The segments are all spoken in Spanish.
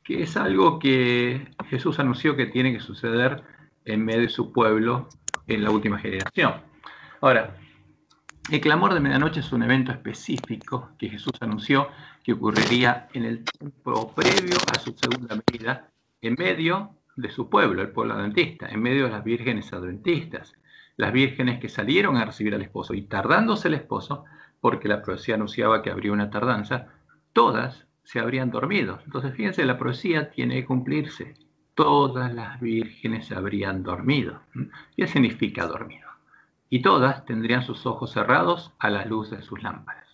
que es algo que Jesús anunció que tiene que suceder en medio de su pueblo en la última generación. Ahora, el clamor de medianoche es un evento específico que Jesús anunció que ocurriría en el tiempo previo a su segunda venida, en medio de su pueblo, el pueblo adventista, en medio de las vírgenes adventistas, las vírgenes que salieron a recibir al esposo, y tardándose el esposo, porque la profecía anunciaba que habría una tardanza, todas se habrían dormido. Entonces, fíjense, la profecía tiene que cumplirse. Todas las vírgenes se habrían dormido. ¿Qué significa dormido? Y todas tendrían sus ojos cerrados a la luz de sus lámparas.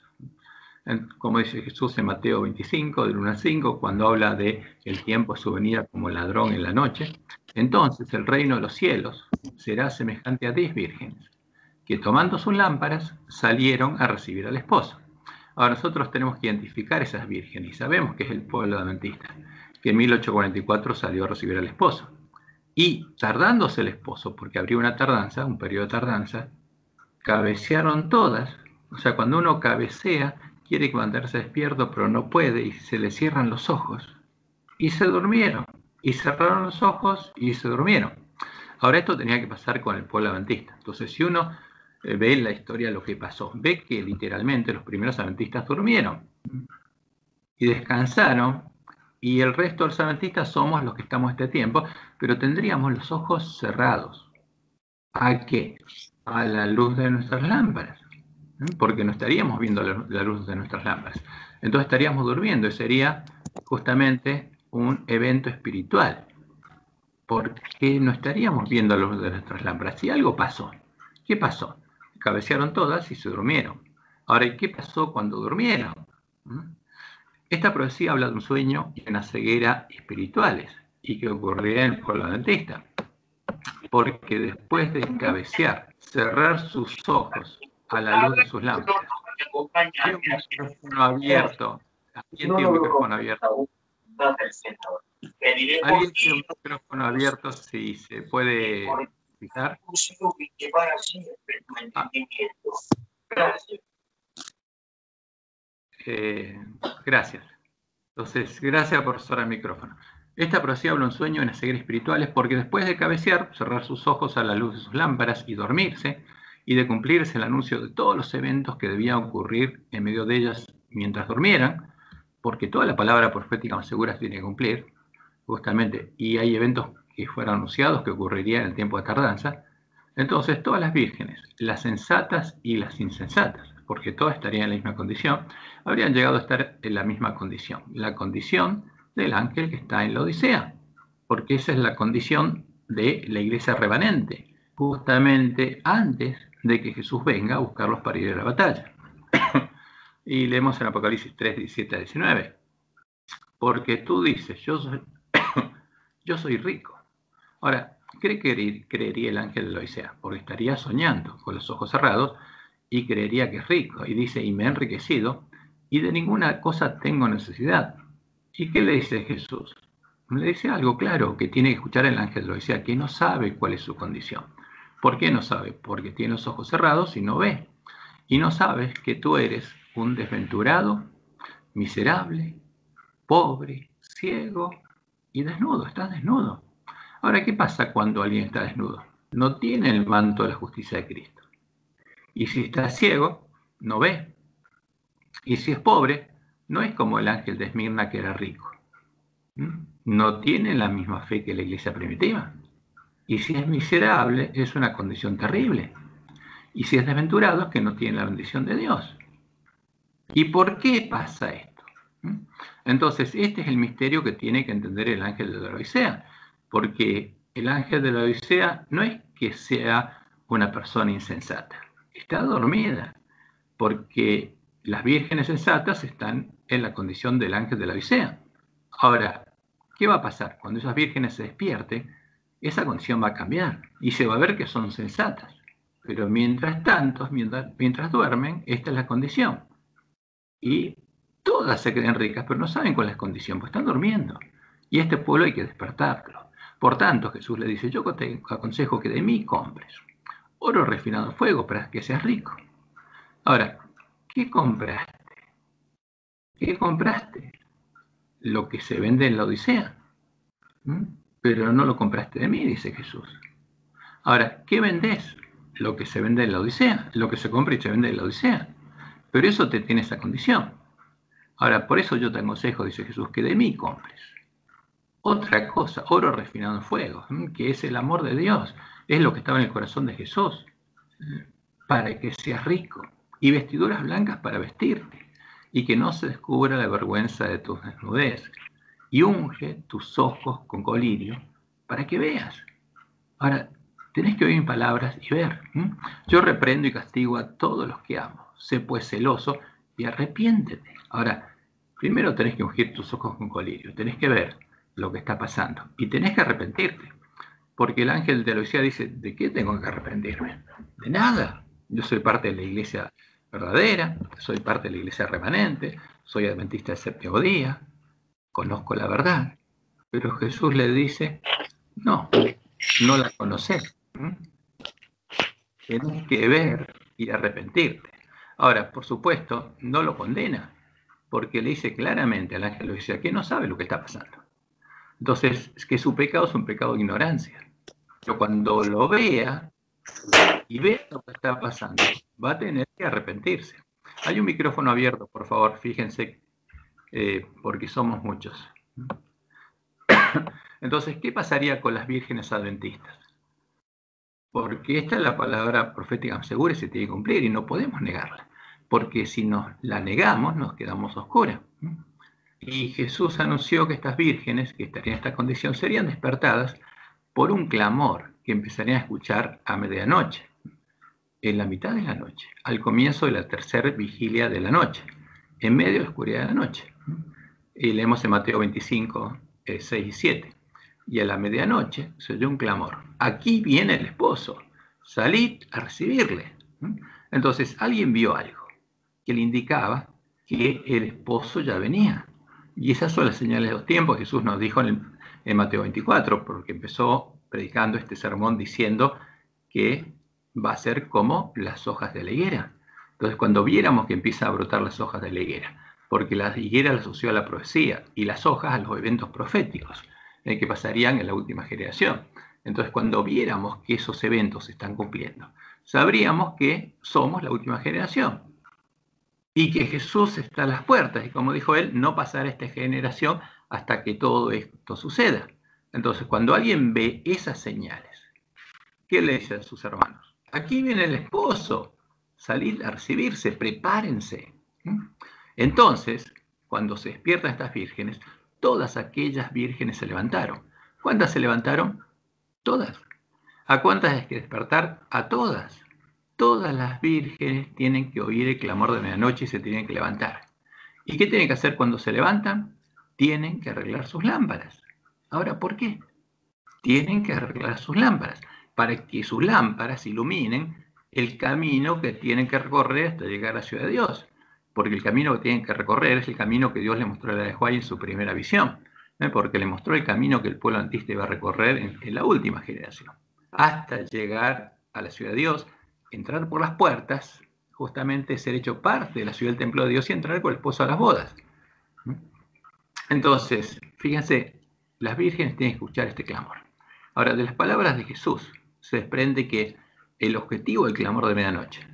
Como dice Jesús en Mateo 25, del 1 al 5, cuando habla de el tiempo de su venida como ladrón en la noche, entonces el reino de los cielos será semejante a 10 vírgenes, que tomando sus lámparas salieron a recibir al esposo. Ahora nosotros tenemos que identificar esas vírgenes y sabemos que es el pueblo adventista, que en 1844 salió a recibir al esposo. Y tardándose el esposo, porque habría una tardanza, un periodo de tardanza, cabecearon todas. O sea, cuando uno cabecea, quiere mantenerse despierto, pero no puede, y se le cierran los ojos. Y se durmieron. Y cerraron los ojos y se durmieron. Ahora, esto tenía que pasar con el pueblo adventista. Entonces, si uno ve en la historia lo que pasó, ve que literalmente los primeros adventistas durmieron y descansaron, y el resto de los adventistas somos los que estamos este tiempo, pero tendríamos los ojos cerrados. ¿A qué? A la luz de nuestras lámparas, porque no estaríamos viendo la luz de nuestras lámparas. Entonces estaríamos durmiendo y sería justamente un evento espiritual, porque no estaríamos viendo la luz de nuestras lámparas. Si algo pasó, ¿qué pasó? Cabecearon todas y se durmieron. Ahora, ¿y qué pasó cuando durmieron? Esta profecía habla de un sueño y una ceguera espirituales, y que ocurriría en el pueblo adventista, porque después de cabecear, cerrar sus ojos a la luz de sus lámparas, tiene un micrófono abierto. ¿Quién tiene un micrófono abierto? ¿Alguien tiene un micrófono abierto? Si se puede fijar. Gracias. Entonces, gracias por cerrar el micrófono. Esta profecía habla de un sueño en las cegueras espirituales porque después de cabecear, cerrar sus ojos a la luz de sus lámparas y dormirse, y de cumplirse el anuncio de todos los eventos que debían ocurrir en medio de ellas mientras durmieran, porque toda la palabra profética más segura se tiene que cumplir, justamente, y hay eventos que fueron anunciados que ocurrirían en el tiempo de tardanza. Entonces, todas las vírgenes, las sensatas y las insensatas, porque todas estarían en la misma condición, habrían llegado a estar en la misma condición, la condición del ángel que está en la Odisea, porque esa es la condición de la iglesia remanente, justamente antes de que Jesús venga a buscarlos para ir a la batalla. Y leemos en Apocalipsis 3, 17 a 19, porque tú dices, yo soy rico. Ahora, ¿qué creería el ángel de la Odisea? Porque estaría soñando con los ojos cerrados y creería que es rico. Y dice, y me he enriquecido y de ninguna cosa tengo necesidad. ¿Y qué le dice Jesús? Le dice algo claro que tiene que escuchar el ángel de la Odisea, que no sabe cuál es su condición. ¿Por qué no sabe? Porque tiene los ojos cerrados y no ve. Y no sabes que tú eres un desventurado, miserable, pobre, ciego y desnudo. Estás desnudo. Ahora, ¿qué pasa cuando alguien está desnudo? No tiene el manto de la justicia de Cristo. Y si está ciego, no ve. Y si es pobre, no es como el ángel de Esmirna que era rico. No tiene la misma fe que la iglesia primitiva. Y si es miserable, es una condición terrible. Y si es desventurado, es que no tiene la bendición de Dios. ¿Y por qué pasa esto? Entonces, este es el misterio que tiene que entender el ángel de la Odisea, porque el ángel de la Odisea no es que sea una persona insensata, está dormida, porque las vírgenes sensatas están en la condición del ángel de la Odisea. Ahora, ¿qué va a pasar? Cuando esas vírgenes se despierten, esa condición va a cambiar y se va a ver que son sensatas. Pero mientras tanto, mientras duermen, esta es la condición. Y todas se creen ricas, pero no saben cuál es la condición, pues están durmiendo. Y este pueblo hay que despertarlo. Por tanto, Jesús le dice, yo te aconsejo que de mí compres oro refinado en fuego para que seas rico. Ahora, ¿qué compraste? ¿Qué compraste? lo que se vende en la Odisea. Pero no lo compraste de mí, dice Jesús. Ahora, ¿qué vendés? Lo que se vende en la Odisea, lo que se compra y se vende en la Odisea. Pero eso te tiene esa condición. Ahora, por eso yo te aconsejo, dice Jesús, que de mí compres. Otra cosa, oro refinado en fuego, que es el amor de Dios, es lo que estaba en el corazón de Jesús, para que seas rico, y vestiduras blancas para vestirte, y que no se descubra la vergüenza de tu desnudez, y unge tus ojos con colirio, para que veas. Ahora, tenés que oír mis palabras y ver. Yo reprendo y castigo a todos los que amo. Sé pues celoso y arrepiéntete. Ahora, primero tenés que ungir tus ojos con colirio, tenés que ver lo que está pasando y tenés que arrepentirte. Porque el ángel de la Odisea dice, ¿de qué tengo que arrepentirme? De nada. Yo soy parte de la iglesia verdadera, soy parte de la iglesia remanente, soy adventista del séptimo día, conozco la verdad. Pero Jesús le dice, no la conoces. Tienes que ver y arrepentirte. Ahora, por supuesto, no lo condena, porque le dice claramente al ángel de la Odisea que no sabe lo que está pasando. Entonces, es que su pecado es un pecado de ignorancia. Pero cuando lo vea y vea lo que está pasando, va a tener que arrepentirse. Hay un micrófono abierto, por favor, fíjense, porque somos muchos. Entonces, ¿qué pasaría con las vírgenes adventistas? Porque esta es la palabra profética segura y se tiene que cumplir y no podemos negarla. Porque si nos la negamos, nos quedamos oscuras. Y Jesús anunció que estas vírgenes, que estarían en esta condición, serían despertadas por un clamor que empezarían a escuchar a medianoche, en la mitad de la noche, al comienzo de la tercera vigilia de la noche, en medio de la oscuridad de la noche. Y leemos en Mateo 25, 6 y 7. Y a la medianoche se oyó un clamor. Aquí viene el esposo, salid a recibirle. Entonces alguien vio algo que le indicaba que el esposo ya venía. Y esas son las señales de los tiempos. Jesús nos dijo en Mateo 24, porque empezó predicando este sermón diciendo que va a ser como las hojas de la higuera. Entonces, cuando viéramos que empiezan a brotar las hojas de la higuera, porque la higuera la asoció a la profecía y las hojas a los eventos proféticos que pasarían en la última generación. Entonces, cuando viéramos que esos eventos se están cumpliendo, sabríamos que somos la última generación y que Jesús está a las puertas. Y como dijo él, no pasará esta generación hasta que todo esto suceda. Entonces, cuando alguien ve esas señales, ¿qué le dice a sus hermanos? Aquí viene el esposo, salid a recibirse, prepárense. Entonces, cuando se despiertan estas vírgenes, todas aquellas vírgenes se levantaron. ¿Cuántas se levantaron? Todas. ¿A cuántas hay que despertar? A todas. Todas las vírgenes tienen que oír el clamor de medianoche y se tienen que levantar. ¿Y qué tienen que hacer cuando se levantan? Tienen que arreglar sus lámparas. Ahora, ¿por qué? Tienen que arreglar sus lámparas, para que sus lámparas iluminen el camino que tienen que recorrer hasta llegar a la ciudad de Dios. Porque el camino que tienen que recorrer es el camino que Dios le mostró a la de Juan en su primera visión, porque le mostró el camino que el pueblo antista iba a recorrer en la última generación, hasta llegar a la ciudad de Dios, entrar por las puertas, justamente ser hecho parte de la ciudad del templo de Dios y entrar con el esposo a las bodas. Entonces, fíjense, las vírgenes tienen que escuchar este clamor. Ahora, de las palabras de Jesús se desprende que el objetivo del clamor de medianoche,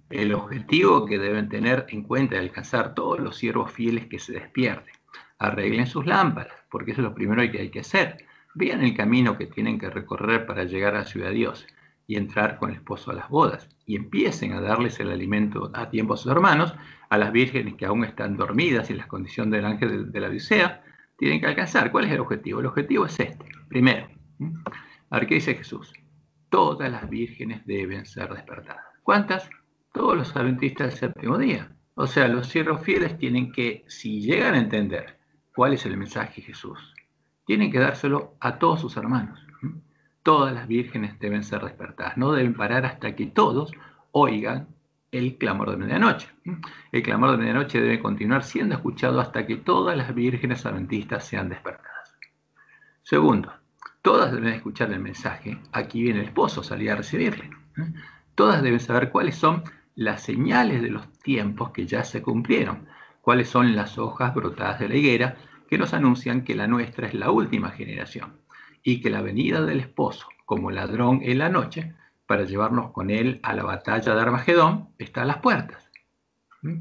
el objetivo que deben tener en cuenta y alcanzar todos los siervos fieles que se despierten, arreglen sus lámparas, porque eso es lo primero que hay que hacer. Vean el camino que tienen que recorrer para llegar a la ciudad de Dios y entrar con el esposo a las bodas, y empiecen a darles el alimento a tiempo a sus hermanos, a las vírgenes que aún están dormidas y en las condiciones del ángel de la Odisea, tienen que alcanzar. ¿Cuál es el objetivo? El objetivo es este. Primero, a ver, ¿qué dice Jesús? Todas las vírgenes deben ser despertadas. ¿Cuántas? Todos los adventistas del séptimo día. O sea, los siervos fieles tienen que, si llegan a entender cuál es el mensaje de Jesús, tienen que dárselo a todos sus hermanos. Todas las vírgenes deben ser despertadas. No deben parar hasta que todos oigan el clamor de medianoche. El clamor de medianoche debe continuar siendo escuchado hasta que todas las vírgenes adventistas sean despertadas. Segundo, todas deben escuchar el mensaje. Aquí viene el esposo, salir a recibirle. Todas deben saber cuáles son las señales de los tiempos que ya se cumplieron, cuáles son las hojas brotadas de la higuera que nos anuncian que la nuestra es la última generación y que la venida del esposo, como ladrón en la noche, para llevarnos con él a la batalla de Armagedón, está a las puertas.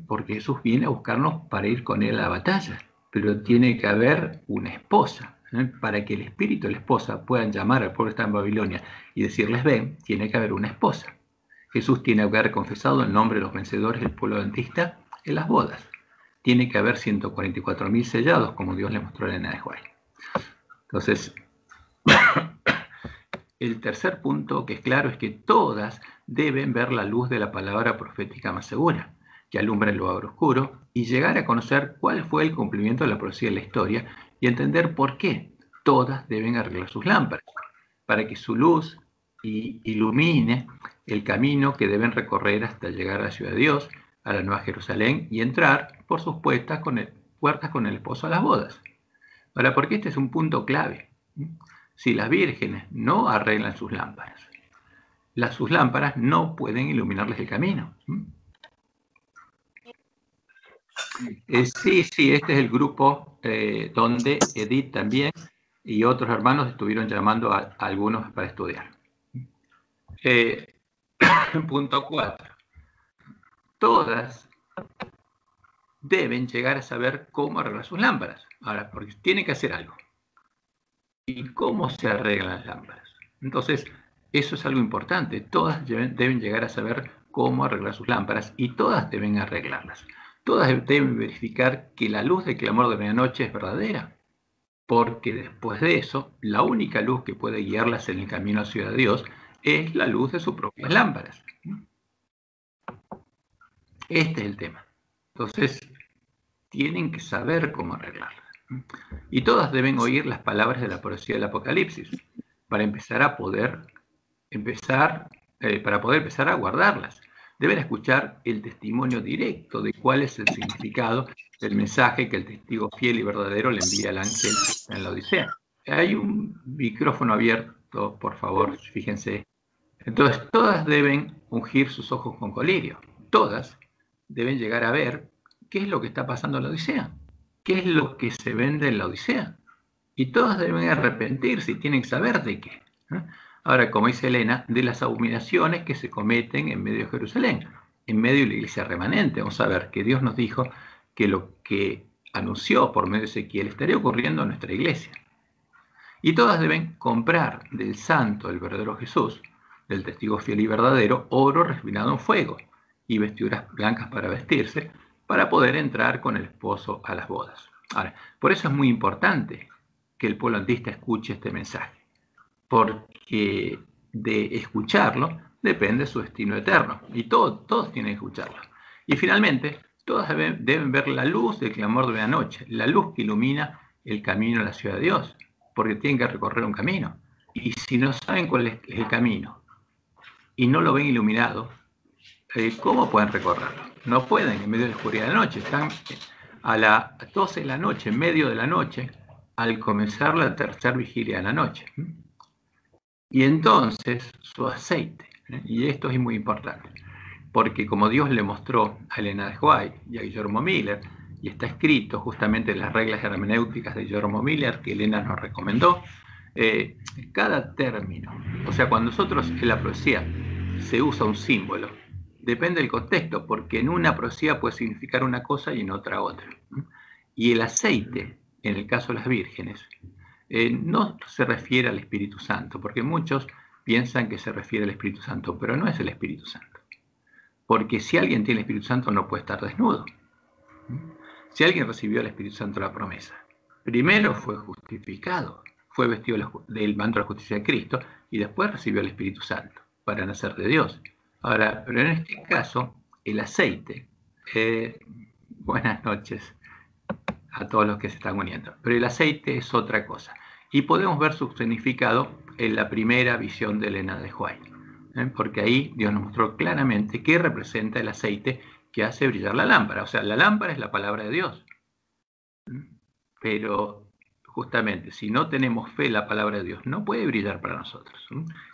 Porque Jesús viene a buscarnos para ir con él a la batalla, pero tiene que haber una esposa. Para que el espíritu y la esposa puedan llamar al pueblo que está en Babilonia y decirles ven, tiene que haber una esposa. Jesús tiene que haber confesado el nombre de los vencedores del pueblo adventista en las bodas. Tiene que haber 144.000 sellados, como Dios le mostró en el Juan. Entonces, el tercer punto que es claro es que todas deben ver la luz de la palabra profética más segura, que alumbra el lugar oscuro, y llegar a conocer cuál fue el cumplimiento de la profecía de la historia y entender por qué todas deben arreglar sus lámparas, para que su luz ilumine el camino que deben recorrer hasta llegar a la ciudad de Dios, a la Nueva Jerusalén, y entrar por sus puertas con el esposo a las bodas. Ahora, porque este es un punto clave. Si las vírgenes no arreglan sus lámparas, sus lámparas no pueden iluminarles el camino. Sí, este es el grupo donde Edith también y otros hermanos estuvieron llamando a algunos para estudiar. Punto 4. Todas deben llegar a saber cómo arreglar sus lámparas. Ahora, porque tienen que hacer algo. ¿Y cómo se arreglan las lámparas? Entonces, eso es algo importante. Todas deben llegar a saber cómo arreglar sus lámparas y todas deben arreglarlas. Todas deben verificar que la luz del clamor de medianoche es verdadera, porque después de eso, la única luz que puede guiarlas en el camino hacia Dios es la luz de sus propias lámparas. Este es el tema. Entonces, tienen que saber cómo arreglarlas. Y todas deben oír las palabras de la profecía del Apocalipsis para poder empezar a guardarlas. Deben escuchar el testimonio directo de cuál es el significado del mensaje que el testigo fiel y verdadero le envía al ángel en la Odisea. Hay un micrófono abierto, por favor, fíjense. Entonces, todas deben ungir sus ojos con colirio. Todas deben llegar a ver qué es lo que está pasando en la Odisea. ¿Qué es lo que se vende en la Odisea? Y todas deben arrepentirse y tienen que saber de qué. Ahora, como dice Elena, de las abominaciones que se cometen en medio de Jerusalén, en medio de la iglesia remanente. Vamos a ver que Dios nos dijo que lo que anunció por medio de Ezequiel estaría ocurriendo en nuestra iglesia. Y todas deben comprar del santo, el verdadero Jesús, del testigo fiel y verdadero, oro refinado en fuego y vestiduras blancas para vestirse, para poder entrar con el esposo a las bodas. Ahora, por eso es muy importante que el pueblo adventista escuche este mensaje, porque de escucharlo depende su destino eterno, y todos tienen que escucharlo. Y finalmente, todas deben ver la luz del clamor de la noche, la luz que ilumina el camino a la ciudad de Dios, porque tienen que recorrer un camino. Y si no saben cuál es el camino y no lo ven iluminado, ¿cómo pueden recorrerlo? No pueden en medio de la oscuridad de la noche. Están a las 12 de la noche, en medio de la noche, al comenzar la tercera vigilia de la noche. Y entonces su aceite, y esto es muy importante, porque como Dios le mostró a Elena de White y a Guillermo Miller, y está escrito justamente en las reglas hermenéuticas de Guillermo Miller que Elena nos recomendó, cada término, o sea, cuando nosotros en la profecía se usa un símbolo, depende del contexto, porque en una profecía puede significar una cosa y en otra. Y el aceite, en el caso de las vírgenes, no se refiere al Espíritu Santo, porque muchos piensan que se refiere al Espíritu Santo, pero no es el Espíritu Santo. Porque si alguien tiene el Espíritu Santo no puede estar desnudo. Si alguien recibió el Espíritu Santo la promesa, primero fue justificado, fue vestido del manto de la justicia de Cristo y después recibió el Espíritu Santo para nacer de Dios. Ahora, pero en este caso, el aceite, buenas noches a todos los que se están uniendo, pero el aceite es otra cosa. Y podemos ver su significado en la primera visión de Elena de White, porque ahí Dios nos mostró claramente qué representa el aceite que hace brillar la lámpara. O sea, la lámpara es la palabra de Dios. Pero justamente, si no tenemos fe en la palabra de Dios, no puede brillar para nosotros.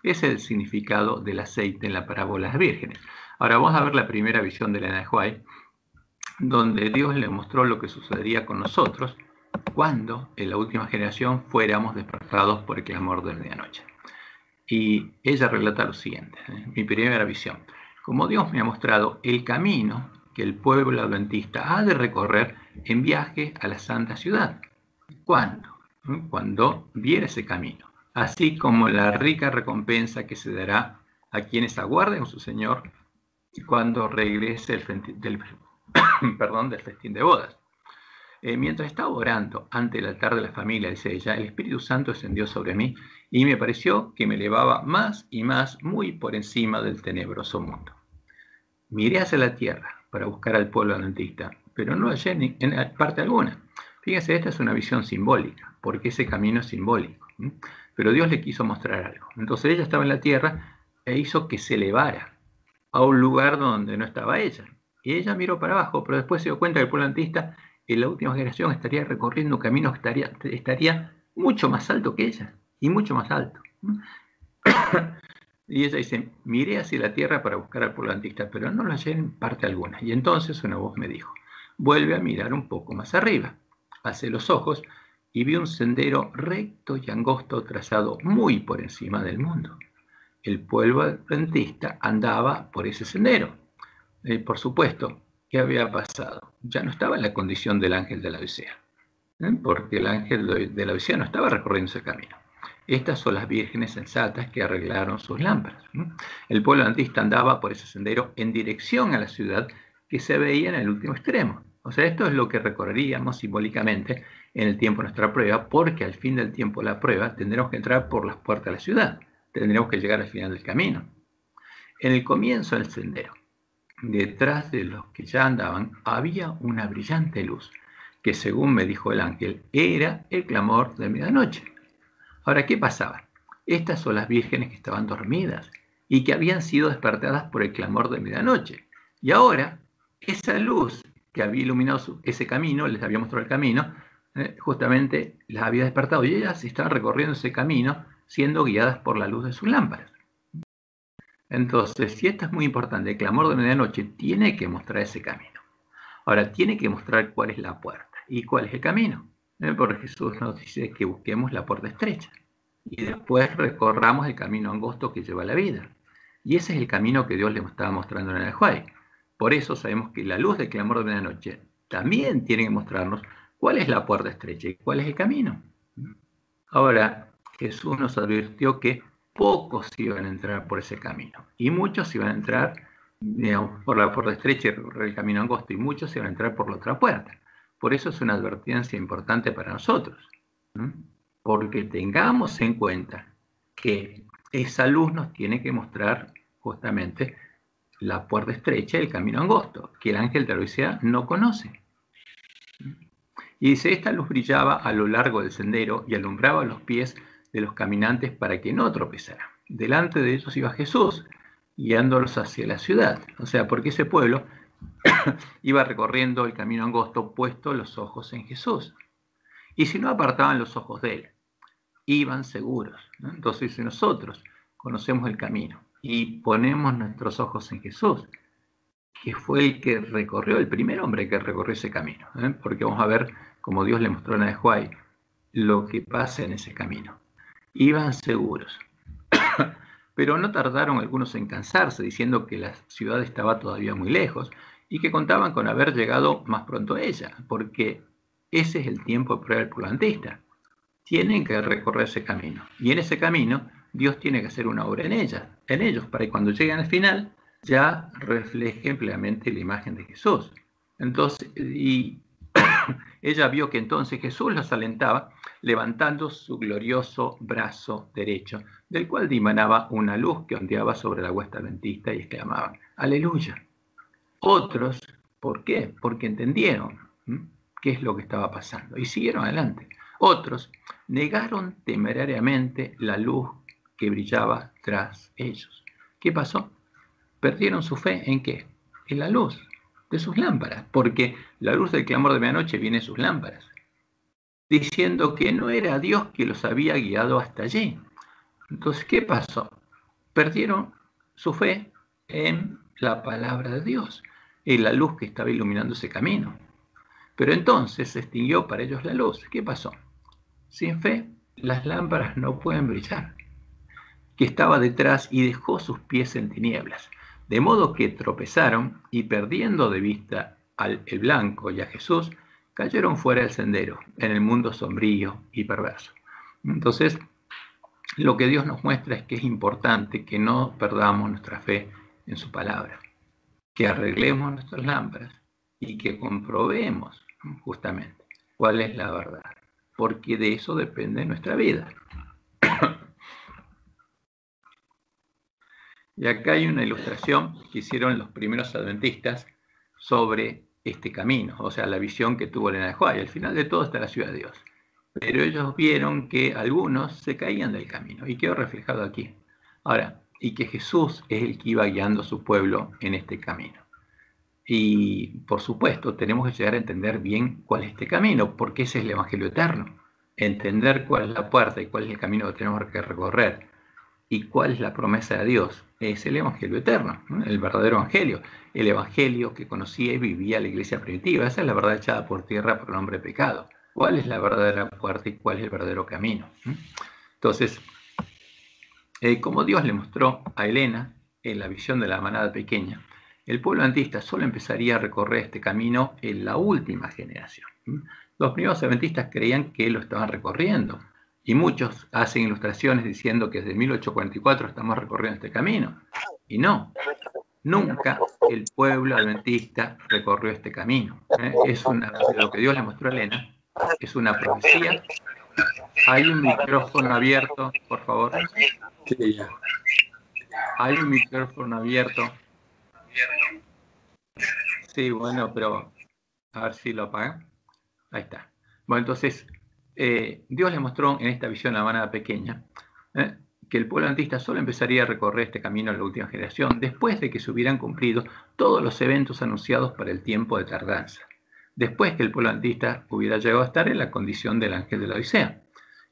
Ese es el significado del aceite en la parábola de las vírgenes. Ahora vamos a ver la primera visión de Elena de White, donde Dios le mostró lo que sucedería con nosotros cuando en la última generación fuéramos despertados por el clamor de medianoche. Y ella relata lo siguiente, mi primera visión. Como Dios me ha mostrado el camino que el pueblo adventista ha de recorrer en viaje a la santa ciudad. ¿Cuándo? Cuando viera ese camino, así como la rica recompensa que se dará a quienes aguarden a su Señor cuando regrese del festín de bodas. Mientras estaba orando ante el altar de la familia, dice ella, el Espíritu Santo descendió sobre mí y me pareció que me elevaba más y más, muy por encima del tenebroso mundo. Miré hacia la tierra para buscar al pueblo adventista, pero no hallé en parte alguna. Fíjense, esta es una visión simbólica, porque ese camino es simbólico. Pero Dios le quiso mostrar algo. Entonces ella estaba en la tierra e hizo que se elevara a un lugar donde no estaba ella. Y ella miró para abajo, pero después se dio cuenta que el pueblo adventista en la última generación estaría recorriendo un camino que estaría mucho más alto que ella, y mucho más alto. Y ella dice, miré hacia la tierra para buscar al pueblo adventista, pero no lo hallé en parte alguna. Y entonces una voz me dijo, vuelve a mirar un poco más arriba. Alcé los ojos y vi un sendero recto y angosto trazado muy por encima del mundo. El pueblo adventista andaba por ese sendero. Por supuesto, ¿qué había pasado? Ya no estaba en la condición del ángel de la Odisea, porque el ángel de la Odisea no estaba recorriendo ese camino. Estas son las vírgenes sensatas que arreglaron sus lámparas. El pueblo adventista andaba por ese sendero en dirección a la ciudad que se veía en el último extremo. O sea, esto es lo que recorreríamos simbólicamente en el tiempo de nuestra prueba, porque al fin del tiempo de la prueba tendremos que entrar por las puertas de la ciudad, tendremos que llegar al final del camino. En el comienzo del sendero, detrás de los que ya andaban, había una brillante luz, que según me dijo el ángel, era el clamor de medianoche. Ahora, ¿qué pasaba? Estas son las vírgenes que estaban dormidas y que habían sido despertadas por el clamor de medianoche. Y ahora, esa luz que había iluminado ese camino, les había mostrado el camino, justamente las había despertado y ellas estaban recorriendo ese camino siendo guiadas por la luz de sus lámparas. Entonces, si esto es muy importante, el clamor de medianoche tiene que mostrar ese camino. Ahora, tiene que mostrar cuál es la puerta y cuál es el camino. Porque Jesús nos dice que busquemos la puerta estrecha y después recorramos el camino angosto que lleva a la vida. Y ese es el camino que Dios le estaba mostrando en el Ajuay. Por eso sabemos que la luz del clamor de medianoche también tiene que mostrarnos cuál es la puerta estrecha y cuál es el camino. Ahora, Jesús nos advirtió que pocos iban a entrar por ese camino y muchos iban a entrar, digamos, por la puerta estrecha y el camino angosto, y muchos iban a entrar por la otra puerta. Por eso es una advertencia importante para nosotros, porque tengamos en cuenta que esa luz nos tiene que mostrar justamente la puerta estrecha y el camino angosto, que el ángel de la Odisea no conoce. Y dice, esta luz brillaba a lo largo del sendero y alumbraba los pies de los caminantes para que no tropezaran. Delante de ellos iba Jesús, guiándolos hacia la ciudad. O sea, porque ese pueblo iba recorriendo el camino angosto, puesto los ojos en Jesús. Y si no apartaban los ojos de él, iban seguros, ¿no? Entonces, si nosotros conocemos el camino y ponemos nuestros ojos en Jesús, que fue el que recorrió, el primer hombre que recorrió ese camino, porque vamos a ver, como Dios le mostró en Ajuay, lo que pasa en ese camino. Iban seguros. Pero no tardaron algunos en cansarse, diciendo que la ciudad estaba todavía muy lejos y que contaban con haber llegado más pronto a ella, porque ese es el tiempo de prueba del pueblo adventista. Tienen que recorrer ese camino. Y en ese camino, Dios tiene que hacer una obra en ellos, para que cuando lleguen al final, ya reflejen plenamente la imagen de Jesús. Entonces, y ella vio que entonces Jesús los alentaba levantando su glorioso brazo derecho, del cual dimanaba una luz que ondeaba sobre la hueste adventista y exclamaban, ¡Aleluya! Otros, ¿por qué? Porque entendieron qué es lo que estaba pasando y siguieron adelante. Otros negaron temerariamente la luz que brillaba tras ellos. ¿Qué pasó? Perdieron su fe ¿en qué? En la luz de sus lámparas, porque la luz del clamor de medianoche viene de sus lámparas, diciendo que no era Dios que los había guiado hasta allí. Entonces, ¿qué pasó? Perdieron su fe en la palabra de Dios, en la luz que estaba iluminando ese camino. Pero entonces se extinguió para ellos la luz. ¿Qué pasó? Sin fe, las lámparas no pueden brillar. Que estaba detrás y dejó sus pies en tinieblas. De modo que tropezaron y perdiendo de vista el blanco y a Jesús, cayeron fuera del sendero, en el mundo sombrío y perverso. Entonces, lo que Dios nos muestra es que es importante que no perdamos nuestra fe en su palabra, que arreglemos nuestras lámparas y que comprobemos justamente cuál es la verdad, porque de eso depende nuestra vida. Y acá hay una ilustración que hicieron los primeros adventistas sobre este camino, o sea, la visión que tuvo Elena de White. Al final de todo está la ciudad de Dios. Pero ellos vieron que algunos se caían del camino y quedó reflejado aquí. Ahora, y que Jesús es el que iba guiando a su pueblo en este camino. Y por supuesto, tenemos que llegar a entender bien cuál es este camino, porque ese es el Evangelio eterno. Entender cuál es la puerta y cuál es el camino que tenemos que recorrer y cuál es la promesa de Dios. Es el Evangelio eterno, ¿no? El verdadero Evangelio. El Evangelio que conocía y vivía la iglesia primitiva. Esa es la verdad echada por tierra por el hombre pecado. ¿Cuál es la verdadera puerta y cuál es el verdadero camino? Entonces, como Dios le mostró a Elena en la visión de la manada pequeña, el pueblo adventista solo empezaría a recorrer este camino en la última generación. Los primeros adventistas creían que lo estaban recorriendo y muchos hacen ilustraciones diciendo que desde 1844 estamos recorriendo este camino. Y no, nunca el pueblo adventista recorrió este camino. Es lo que Dios le mostró a Elena, es una profecía. Hay un micrófono abierto, por favor. Sí, ya. Hay un micrófono abierto. Sí, bueno, pero a ver si lo apaga. Ahí está. Bueno, entonces, Dios le mostró en esta visión a la manada pequeña que el pueblo adventista solo empezaría a recorrer este camino en la última generación después de que se hubieran cumplido todos los eventos anunciados para el tiempo de tardanza. Después que el pueblo adventista hubiera llegado a estar en la condición del ángel de la Odisea.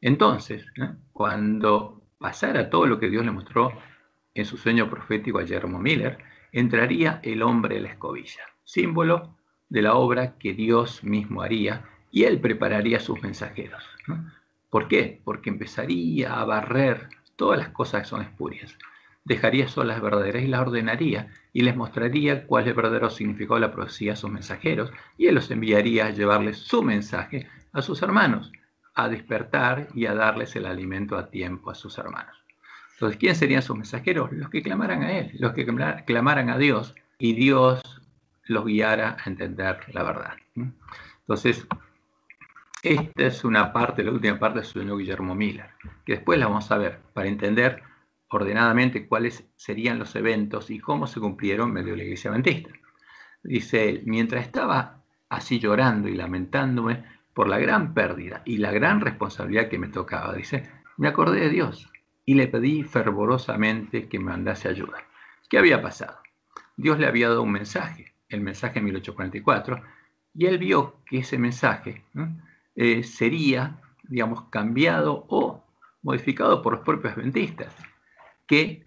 Entonces, cuando pasara todo lo que Dios le mostró en su sueño profético a Jerome Miller, entraría el hombre de la escobilla, símbolo de la obra que Dios mismo haría, y él prepararía sus mensajeros. ¿Por qué? Porque empezaría a barrer todas las cosas que son espurias. Dejaría solas las verdaderas y las ordenaría y les mostraría cuál es el verdadero significado de la profecía a sus mensajeros, y él los enviaría a llevarles su mensaje a sus hermanos, a despertar y a darles el alimento a tiempo a sus hermanos. Entonces, ¿quiénes serían sus mensajeros? Los que clamaran a él, los que clamaran a Dios y Dios los guiara a entender la verdad. Entonces, esta es una parte, la última parte de su sueño Guillermo Miller, que después la vamos a ver para entender ordenadamente cuáles serían los eventos y cómo se cumplieron en medio de la iglesia adventista. Dice él, mientras estaba así llorando y lamentándome por la gran pérdida y la gran responsabilidad que me tocaba, dice, me acordé de Dios y le pedí fervorosamente que me mandase ayuda. ¿Qué había pasado? Dios le había dado un mensaje, el mensaje 1844, y él vio que ese mensaje sería, digamos, cambiado o modificado por los propios adventistas, que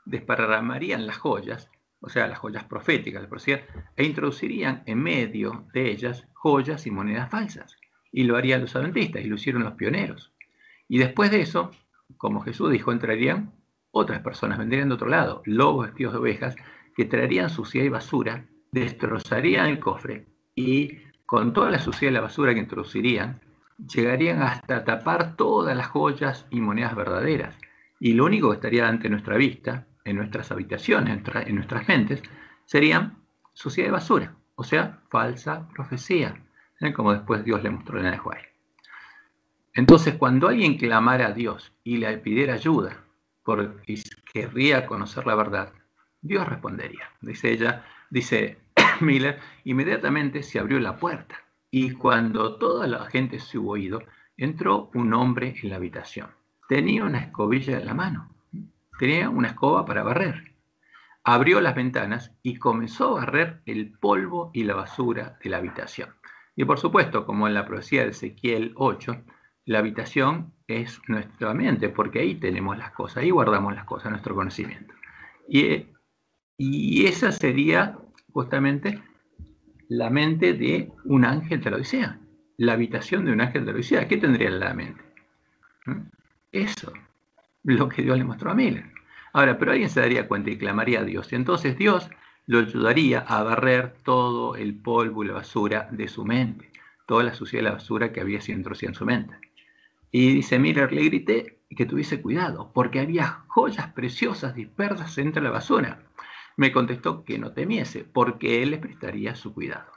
desparramarían las joyas, o sea, las joyas proféticas, la profecía, e introducirían en medio de ellas joyas y monedas falsas. Y lo harían los adventistas, y lo hicieron los pioneros. Y después de eso, como Jesús dijo, entrarían otras personas, vendrían de otro lado, lobos vestidos de ovejas, que traerían suciedad y basura, destrozarían el cofre, y con toda la suciedad y la basura que introducirían, llegarían hasta tapar todas las joyas y monedas verdaderas. Y lo único que estaría ante nuestra vista, en nuestras habitaciones, en nuestras mentes, serían suciedad y basura, o sea, falsa profecía, como después Dios le mostró en el White. Entonces, cuando alguien clamara a Dios y le pidiera ayuda porque querría conocer la verdad, Dios respondería. Dice Miller, inmediatamente se abrió la puerta y cuando toda la gente se hubo ido, entró un hombre en la habitación. Tenía una escobilla en la mano, tenía una escoba para barrer. Abrió las ventanas y comenzó a barrer el polvo y la basura de la habitación. Y por supuesto, como en la profecía de Ezequiel 8, la habitación es nuestra mente, porque ahí tenemos las cosas, ahí guardamos las cosas, nuestro conocimiento. Y esa sería justamente la mente de un ángel de la Odisea, la habitación de un ángel de la Odisea. ¿Qué tendría en la mente? Eso, lo que Dios le mostró a Miller. Ahora, pero alguien se daría cuenta y clamaría a Dios. Y entonces Dios lo ayudaría a barrer todo el polvo y la basura de su mente, toda la suciedad y la basura que había sido introducida en su mente. Y dice Miller, le grité que tuviese cuidado, porque había joyas preciosas dispersas entre la basura. Me contestó que no temiese, porque él les prestaría su cuidado.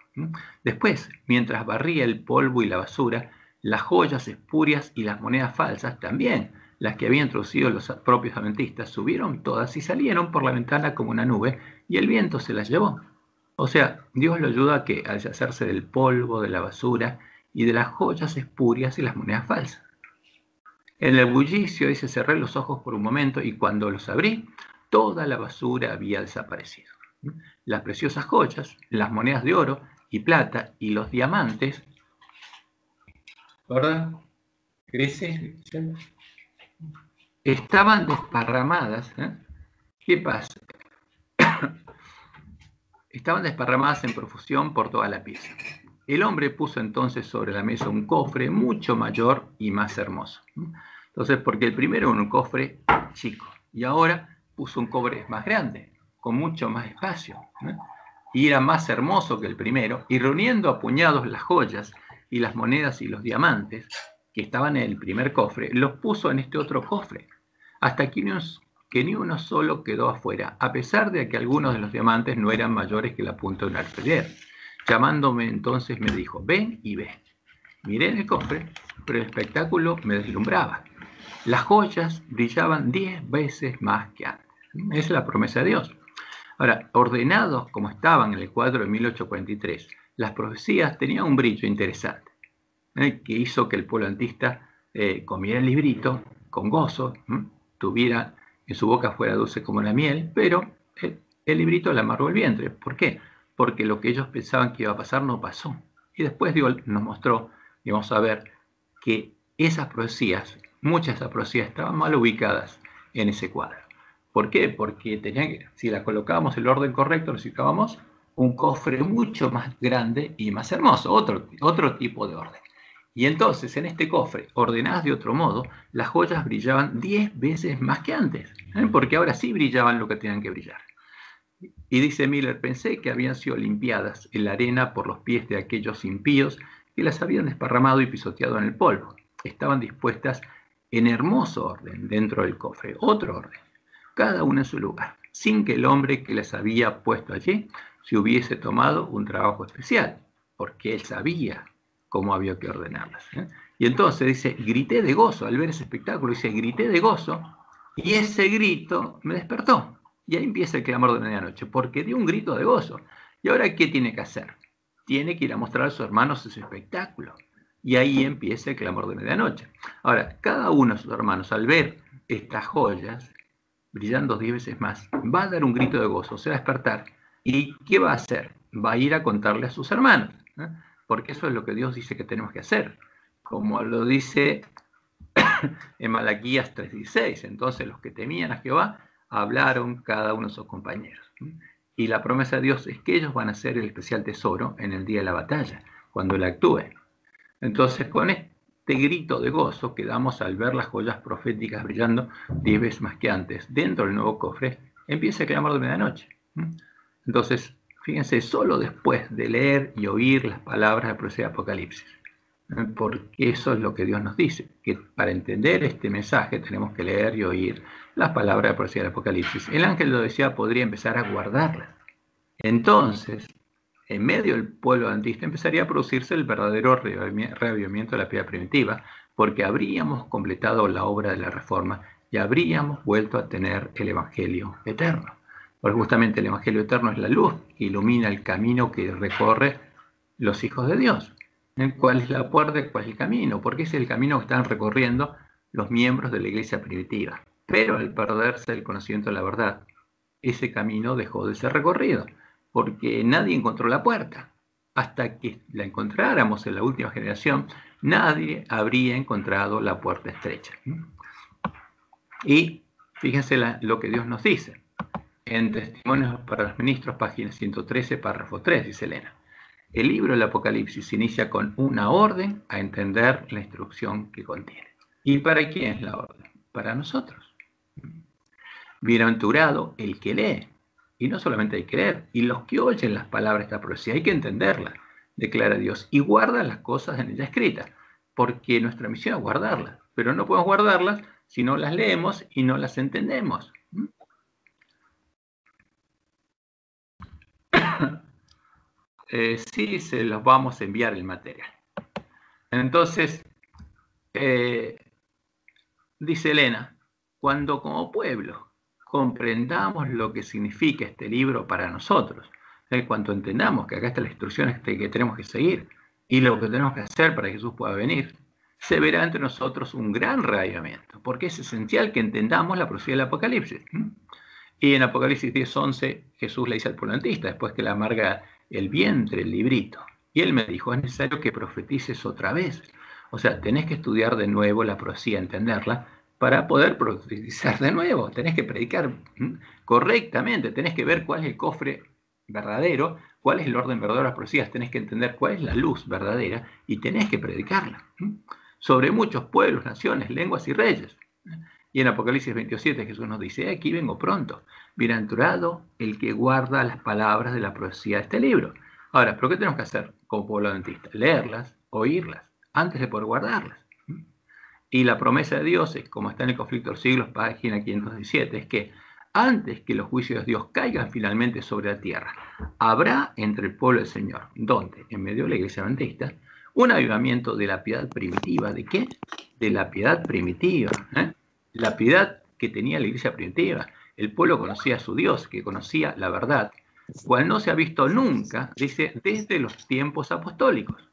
Después, mientras barría el polvo y la basura, las joyas espurias y las monedas falsas, también las que habían introducido los propios adventistas, subieron todas y salieron por la ventana como una nube, y el viento se las llevó. O sea, Dios lo ayuda a deshacerse del polvo, de la basura y de las joyas espurias y las monedas falsas. En el bullicio, dice, cerré los ojos por un momento y cuando los abrí, toda la basura había desaparecido. Las preciosas joyas, las monedas de oro y plata y los diamantes, ¿verdad? ¿Crece? Estaban desparramadas. ¿Qué pasa? Estaban desparramadas en profusión por toda la pieza. El hombre puso entonces sobre la mesa un cofre mucho mayor y más hermoso. Entonces, porque el primero era un cofre chico y ahora puso un cofre más grande, con mucho más espacio, y era más hermoso que el primero, y reuniendo a puñados las joyas y las monedas y los diamantes que estaban en el primer cofre, los puso en este otro cofre, hasta que ni uno solo quedó afuera, a pesar de que algunos de los diamantes no eran mayores que la punta de un alfiler. Llamándome entonces me dijo, ven y ve. Miré en el cofre, pero el espectáculo me deslumbraba. Las joyas brillaban 10 veces más que antes. Esa es la promesa de Dios. Ahora, ordenados como estaban en el cuadro de 1843, las profecías tenían un brillo interesante, que hizo que el pueblo adventista comiera el librito con gozo, tuviera en su boca fuera dulce como la miel, pero el librito le amarró el vientre. ¿Por qué? Porque lo que ellos pensaban que iba a pasar no pasó. Y después Dios nos mostró, y vamos a ver, que esas profecías, muchas de esas profecías estaban mal ubicadas en ese cuadro. ¿Por qué? Porque si las colocábamos en el orden correcto, necesitábamos un cofre mucho más grande y más hermoso, otro tipo de orden. Y entonces en este cofre, ordenadas de otro modo, las joyas brillaban 10 veces más que antes, porque ahora sí brillaban lo que tenían que brillar. Y dice Miller, pensé que habían sido limpiadas en la arena por los pies de aquellos impíos que las habían desparramado y pisoteado en el polvo. Estaban dispuestas en hermoso orden dentro del cofre, otro orden, cada una en su lugar, sin que el hombre que las había puesto allí se hubiese tomado un trabajo especial, porque él sabía cómo había que ordenarlas. Y entonces dice, grité de gozo al ver ese espectáculo, dice, grité de gozo, y ese grito me despertó. Y ahí empieza el clamor de medianoche, porque dio un grito de gozo. ¿Y ahora qué tiene que hacer? Tiene que ir a mostrar a sus hermanos ese espectáculo. Y ahí empieza el clamor de medianoche. Ahora, cada uno de sus hermanos, al ver estas joyas, brillando 10 veces más, va a dar un grito de gozo, se va a despertar. ¿Y qué va a hacer? Va a ir a contarle a sus hermanos, porque eso es lo que Dios dice que tenemos que hacer. Como lo dice en Malaquías 3:16, entonces los que temían a Jehová hablaron cada uno de sus compañeros. Y la promesa de Dios es que ellos van a ser el especial tesoro en el día de la batalla, cuando Él actúe. Entonces, con este grito de gozo que damos al ver las joyas proféticas brillando 10 veces más que antes dentro del nuevo cofre, empieza el clamor de medianoche. Entonces, fíjense, solo después de leer y oír las palabras de la profecía de Apocalipsis, porque eso es lo que Dios nos dice, que para entender este mensaje tenemos que leer y oír las palabras de la profecía del Apocalipsis. El ángel lo decía, podría empezar a guardarlas. Entonces, en medio del pueblo adventista empezaría a producirse el verdadero reavivamiento de la piedad primitiva, porque habríamos completado la obra de la reforma y habríamos vuelto a tener el Evangelio eterno. Porque justamente el Evangelio eterno es la luz que ilumina el camino que recorre los hijos de Dios. ¿Cuál es la puerta? ¿Cuál es el camino? Porque ese es el camino que están recorriendo los miembros de la iglesia primitiva. Pero al perderse el conocimiento de la verdad, ese camino dejó de ser recorrido, porque nadie encontró la puerta. Hasta que la encontráramos en la última generación, nadie habría encontrado la puerta estrecha. Y fíjense lo que Dios nos dice. En Testimonios para los Ministros, página 113, párrafo 3, dice Elena. El libro del Apocalipsis inicia con una orden a entender la instrucción que contiene. ¿Y para quién es la orden? Para nosotros. Bienaventurado el que lee, y no solamente hay que leer, y los que oyen las palabras de esta profecía, hay que entenderlas, declara Dios, y guarda las cosas en ella escritas, porque nuestra misión es guardarlas, pero no podemos guardarlas si no las leemos y no las entendemos. Sí, se los vamos a enviar el material. Entonces, dice Elena, cuando como pueblo comprendamos lo que significa este libro para nosotros, cuando entendamos que acá están las instrucciones que tenemos que seguir y lo que tenemos que hacer para que Jesús pueda venir, se verá entre nosotros un gran reavivamiento, porque es esencial que entendamos la profecía del Apocalipsis. Y en Apocalipsis 10:11 Jesús le dice al polantista, después que le amarga el vientre el librito, y él me dijo, es necesario que profetices otra vez. O sea, tenés que estudiar de nuevo la profecía, entenderla, para poder profetizar de nuevo. Tenés que predicar correctamente, tenés que ver cuál es el cofre verdadero, cuál es el orden verdadero de las profecías, tenés que entender cuál es la luz verdadera y tenés que predicarla. Sobre muchos pueblos, naciones, lenguas y reyes. Y en Apocalipsis 27 Jesús nos dice, aquí vengo pronto, bienaventurado el que guarda las palabras de la profecía de este libro. Ahora, ¿pero qué tenemos que hacer como pueblo adventista? Leerlas, oírlas, antes de poder guardarlas. Y la promesa de Dios, es, como está en el Conflicto de los Siglos, página 517, es que antes que los juicios de Dios caigan finalmente sobre la tierra, habrá entre el pueblo del Señor, donde, en medio de la iglesia adventista, un avivamiento de la piedad primitiva. ¿De qué? De la piedad primitiva. La piedad que tenía la iglesia primitiva. El pueblo conocía a su Dios, que conocía la verdad, cual no se ha visto nunca, dice, desde los tiempos apostólicos.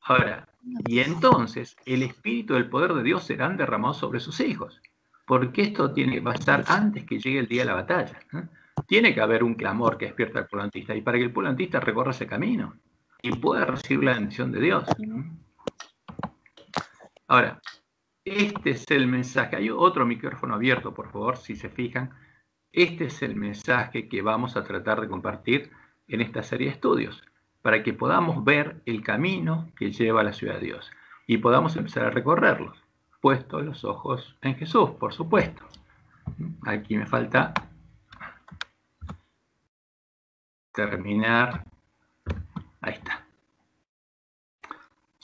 Ahora, y entonces el espíritu del poder de Dios serán derramados sobre sus hijos, porque esto tiene que pasar antes que llegue el día de la batalla. Tiene que haber un clamor que despierta al pueblo antista, y para que el pueblo antista recorra ese camino y pueda recibir la bendición de Dios. Ahora, este es el mensaje. Hay otro micrófono abierto, por favor, si se fijan. Este es el mensaje que vamos a tratar de compartir en esta serie de estudios, para que podamos ver el camino que lleva a la ciudad de Dios y podamos empezar a recorrerlos, puestos los ojos en Jesús, por supuesto. Aquí me falta terminar. Ahí está.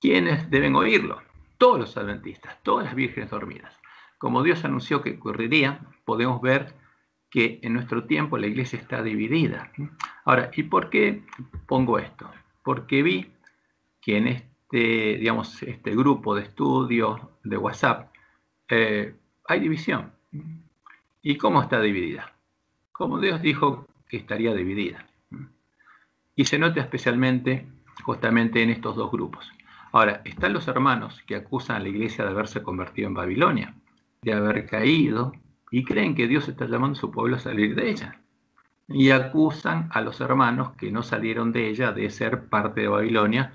¿Quiénes deben oírlo? Todos los adventistas, todas las vírgenes dormidas. Como Dios anunció que ocurriría, podemos ver que en nuestro tiempo la iglesia está dividida. Ahora, ¿y por qué pongo esto? Porque vi que en este grupo de estudio de WhatsApp hay división. ¿Y cómo está dividida? Como Dios dijo que estaría dividida. Y se nota especialmente justamente en estos dos grupos. Ahora, están los hermanos que acusan a la iglesia de haberse convertido en Babilonia, de haber caído, y creen que Dios está llamando a su pueblo a salir de ella. Y acusan a los hermanos que no salieron de ella de ser parte de Babilonia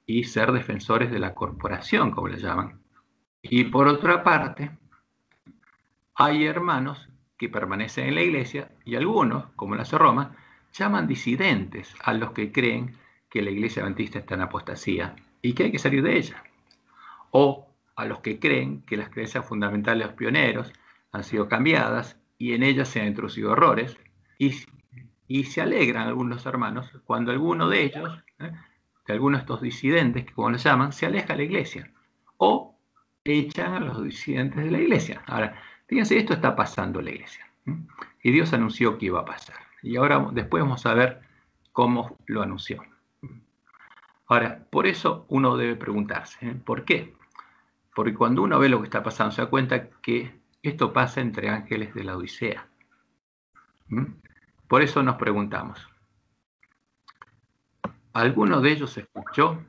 y ser defensores de la corporación, como le llaman. Y por otra parte, hay hermanos que permanecen en la iglesia y algunos, como la de Roma, llaman disidentes a los que creen que la iglesia adventista está en apostasía y que hay que salir de ella. O a los que creen que las creencias fundamentales de los pioneros han sido cambiadas y en ellas se han introducido errores, y se alegran algunos hermanos cuando alguno de ellos, de algunos de estos disidentes, que como los llaman, se aleja de la iglesia o echan a los disidentes de la iglesia. Ahora, fíjense, esto está pasando en la iglesia y Dios anunció que iba a pasar, y ahora después vamos a ver cómo lo anunció. Ahora, por eso uno debe preguntarse, ¿por qué? Porque cuando uno ve lo que está pasando, se da cuenta que esto pasa entre ángeles de la Odisea. Por eso nos preguntamos, ¿alguno de ellos escuchó?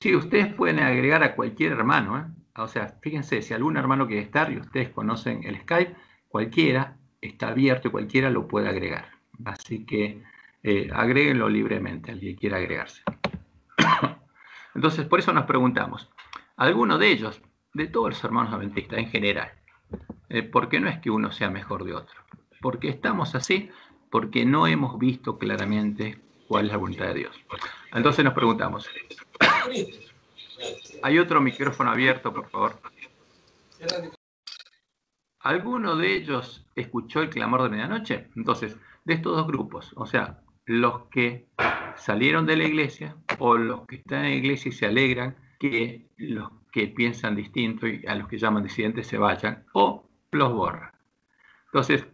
Sí, ustedes pueden agregar a cualquier hermano, o sea, fíjense, si algún hermano quiere estar y ustedes conocen el Skype, cualquiera está abierto y cualquiera lo puede agregar. Así que agréguenlo libremente, al que quiera agregarse. Entonces, por eso nos preguntamos, ¿alguno de ellos, de todos los hermanos adventistas en general, porque no es que uno sea mejor de otro, ¿Por qué estamos así? Porque no hemos visto claramente cuál es la voluntad de Dios. Entonces nos preguntamos, ¿hay otro micrófono abierto, por favor? ¿Alguno de ellos escuchó el clamor de medianoche? Entonces, de estos dos grupos, o sea, los que salieron de la iglesia o los que están en la iglesia y se alegran que los que piensan distinto y a los que llaman disidentes se vayan, o los borran. Entonces,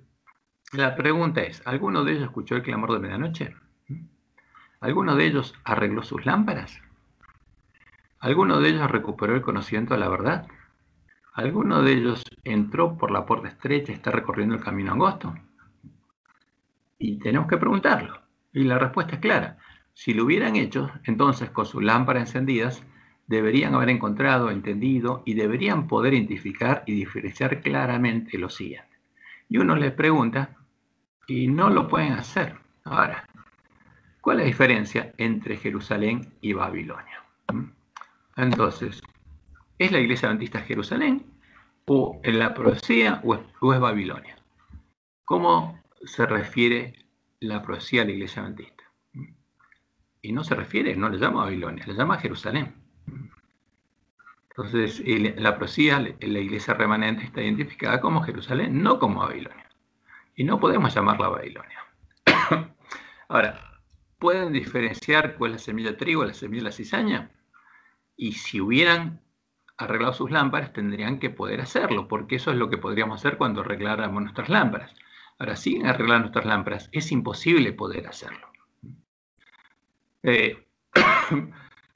la pregunta es, ¿alguno de ellos escuchó el clamor de medianoche? ¿Alguno de ellos arregló sus lámparas? ¿Alguno de ellos recuperó el conocimiento de la verdad? ¿Alguno de ellos entró por la puerta estrecha y está recorriendo el camino angosto? Y tenemos que preguntarlo. Y la respuesta es clara. Si lo hubieran hecho, entonces con sus lámparas encendidas, deberían haber encontrado, entendido y deberían poder identificar y diferenciar claramente lo siguiente. Y uno les pregunta y no lo pueden hacer. Ahora, ¿cuál es la diferencia entre Jerusalén y Babilonia? Entonces, ¿es la iglesia adventista Jerusalén o en la profecía o es Babilonia? ¿Cómo se refiere la profecía a la iglesia adventista? Y no se refiere, no le llama Babilonia, le llama Jerusalén. Entonces, la profecía, la iglesia remanente está identificada como Jerusalén, no como Babilonia. Y no podemos llamarla Babilonia. Ahora, ¿pueden diferenciar cuál es la semilla de trigo y la semilla de la cizaña? Y si hubieran arreglado sus lámparas, tendrían que poder hacerlo, porque eso es lo que podríamos hacer cuando arregláramos nuestras lámparas. Ahora, sin arreglar nuestras lámparas, es imposible poder hacerlo.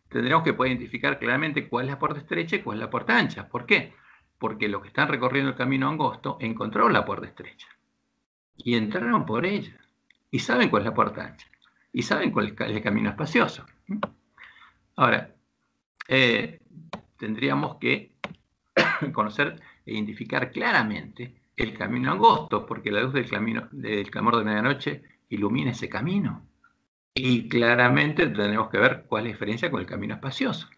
Tendríamos que poder identificar claramente cuál es la puerta estrecha y cuál es la puerta ancha. ¿Por qué? Porque los que están recorriendo el camino angosto encontraron la puerta estrecha y entraron por ella y saben cuál es la puerta ancha y saben cuál es el camino espacioso. Ahora, tendríamos que conocer e identificar claramente el camino angosto, porque la luz del clamor de medianoche ilumina ese camino. Y claramente tendremos que ver cuál es la diferencia con el camino espacioso.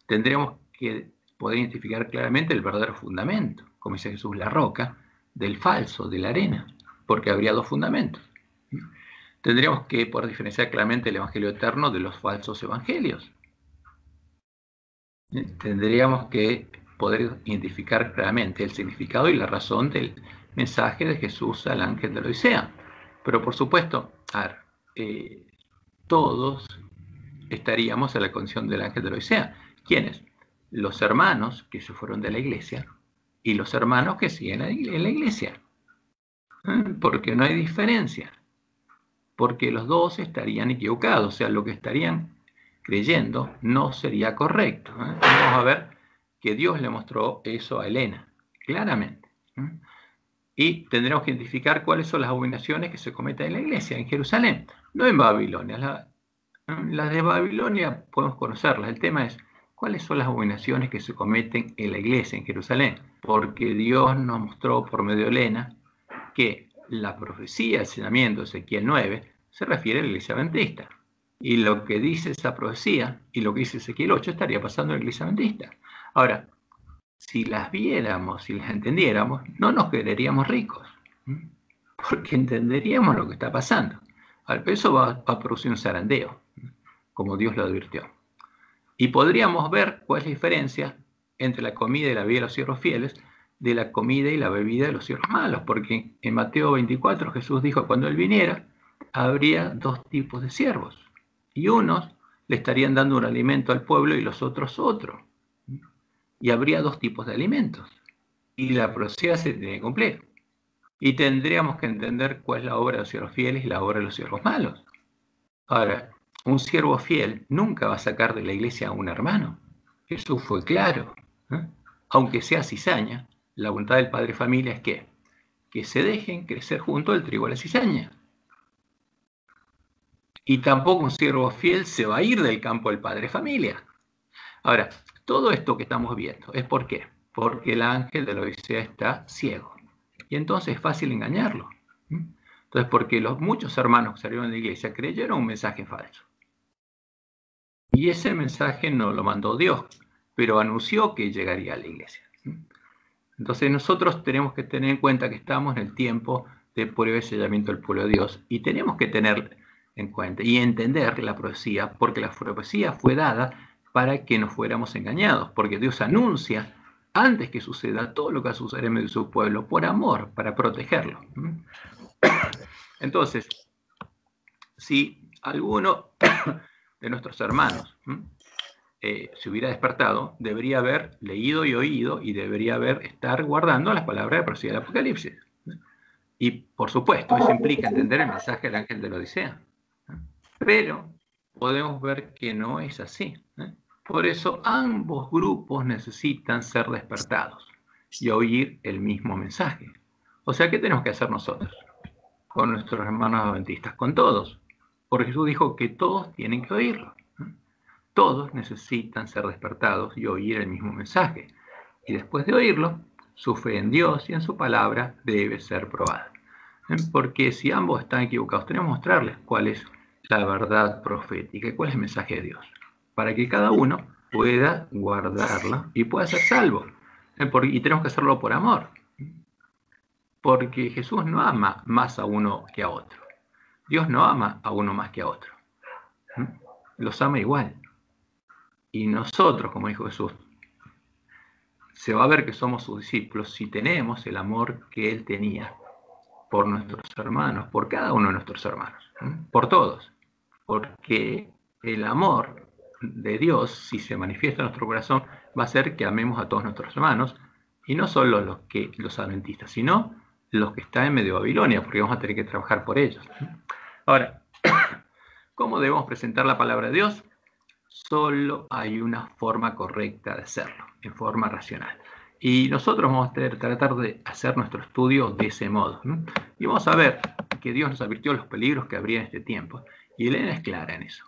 Tendremos que poder identificar claramente el verdadero fundamento, como dice Jesús, la roca, del falso, de la arena, porque habría dos fundamentos. Tendríamos que poder diferenciar claramente el evangelio eterno de los falsos evangelios. Tendríamos que poder identificar claramente el significado y la razón del mensaje de Jesús al ángel de la Odisea. Pero por supuesto, todos estaríamos en la condición del ángel de la Odisea. ¿Quiénes? Los hermanos que se fueron de la iglesia y los hermanos que siguen en la iglesia. Porque no hay diferencia. Porque los dos estarían equivocados. O sea, lo que estarían creyendo no sería correcto. Vamos a ver que Dios le mostró eso a Helena, claramente. Y tendremos que identificar cuáles son las abominaciones que se cometen en la iglesia, en Jerusalén, no en Babilonia. Las de Babilonia podemos conocerlas. El tema es cuáles son las abominaciones que se cometen en la iglesia, en Jerusalén. Porque Dios nos mostró por medio de Helena que la profecía del llenamiento de Ezequiel 9 se refiere a la iglesia adventista. Y lo que dice esa profecía y lo que dice Ezequiel 8 estaría pasando en la iglesia adventista. Ahora, si las viéramos, si las entendiéramos, no nos quedaríamos ricos, porque entenderíamos lo que está pasando. Ahora, eso va a producir un zarandeo, como Dios lo advirtió. Y podríamos ver cuál es la diferencia entre la comida y la bebida de los siervos fieles de la comida y la bebida de los siervos malos, porque en Mateo 24 Jesús dijo, cuando Él viniera, habría dos tipos de siervos, y unos le estarían dando un alimento al pueblo y los otros otro. Y habría dos tipos de alimentos. Y la profecía se tiene que cumplir. Y tendríamos que entender cuál es la obra de los siervos fieles y la obra de los siervos malos. Ahora, un siervo fiel nunca va a sacar de la iglesia a un hermano. Jesús fue claro. Aunque sea cizaña, la voluntad del padre familia es que se dejen crecer junto el trigo a la cizaña. Y tampoco un siervo fiel se va a ir del campo del padre familia. Ahora, todo esto que estamos viendo es ¿por qué? Porque el ángel de la Odisea está ciego. Y entonces es fácil engañarlo. Entonces, porque los muchos hermanos que salieron de la iglesia creyeron un mensaje falso. Y ese mensaje no lo mandó Dios, pero anunció que llegaría a la iglesia. Entonces nosotros tenemos que tener en cuenta que estamos en el tiempo de prueba y sellamiento del pueblo de Dios. Y tenemos que tener en cuenta y entender la profecía, porque la profecía fue dada para que no fuéramos engañados, porque Dios anuncia antes que suceda todo lo que va a suceder en medio de su pueblo, por amor, para protegerlo. Entonces, si alguno de nuestros hermanos se hubiera despertado, debería haber leído y oído y debería estar guardando las palabras de profecía del Apocalipsis. Y, por supuesto, eso implica entender el mensaje del ángel de la Odisea. Pero podemos ver que no es así. Por eso ambos grupos necesitan ser despertados y oír el mismo mensaje. O sea, ¿qué tenemos que hacer nosotros con nuestros hermanos adventistas? Con todos. Porque Jesús dijo que todos tienen que oírlo. Todos necesitan ser despertados y oír el mismo mensaje. Y después de oírlo, su fe en Dios y en su palabra debe ser probada. Porque si ambos están equivocados, tenemos que mostrarles cuál es la verdad profética y cuál es el mensaje de Dios, para que cada uno pueda guardarla y pueda ser salvo. Y tenemos que hacerlo por amor, porque Jesús no ama más a uno que a otro. Dios no ama a uno más que a otro. Los ama igual. Y nosotros, como dijo Jesús, se va a ver que somos sus discípulos si tenemos el amor que Él tenía por nuestros hermanos, por cada uno de nuestros hermanos, por todos. Porque el amor de Dios, si se manifiesta en nuestro corazón, va a hacer que amemos a todos nuestros hermanos, y no solo los adventistas, sino los que están en medio de Babilonia, porque vamos a tener que trabajar por ellos. Ahora, ¿cómo debemos presentar la palabra de Dios? Solo hay una forma correcta de hacerlo, en forma racional. Y nosotros vamos a tratar de hacer nuestro estudio de ese modo. Y vamos a ver que Dios nos advirtió los peligros que habría en este tiempo. Y Elena es clara en eso.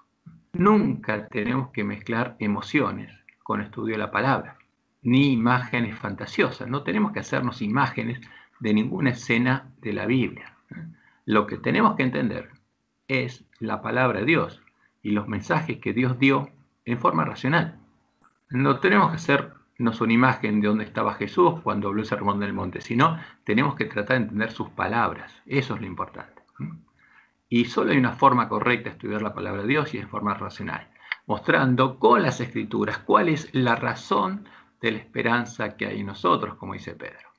Nunca tenemos que mezclar emociones con estudio de la palabra, ni imágenes fantasiosas. No tenemos que hacernos imágenes de ninguna escena de la Biblia. Lo que tenemos que entender es la palabra de Dios y los mensajes que Dios dio en forma racional. No tenemos que hacernos una imagen de dónde estaba Jesús cuando habló el sermón del monte, sino tenemos que tratar de entender sus palabras. Eso es lo importante. Y solo hay una forma correcta de estudiar la palabra de Dios y es de forma racional, mostrando con las Escrituras cuál es la razón de la esperanza que hay en nosotros, como dice Pedro,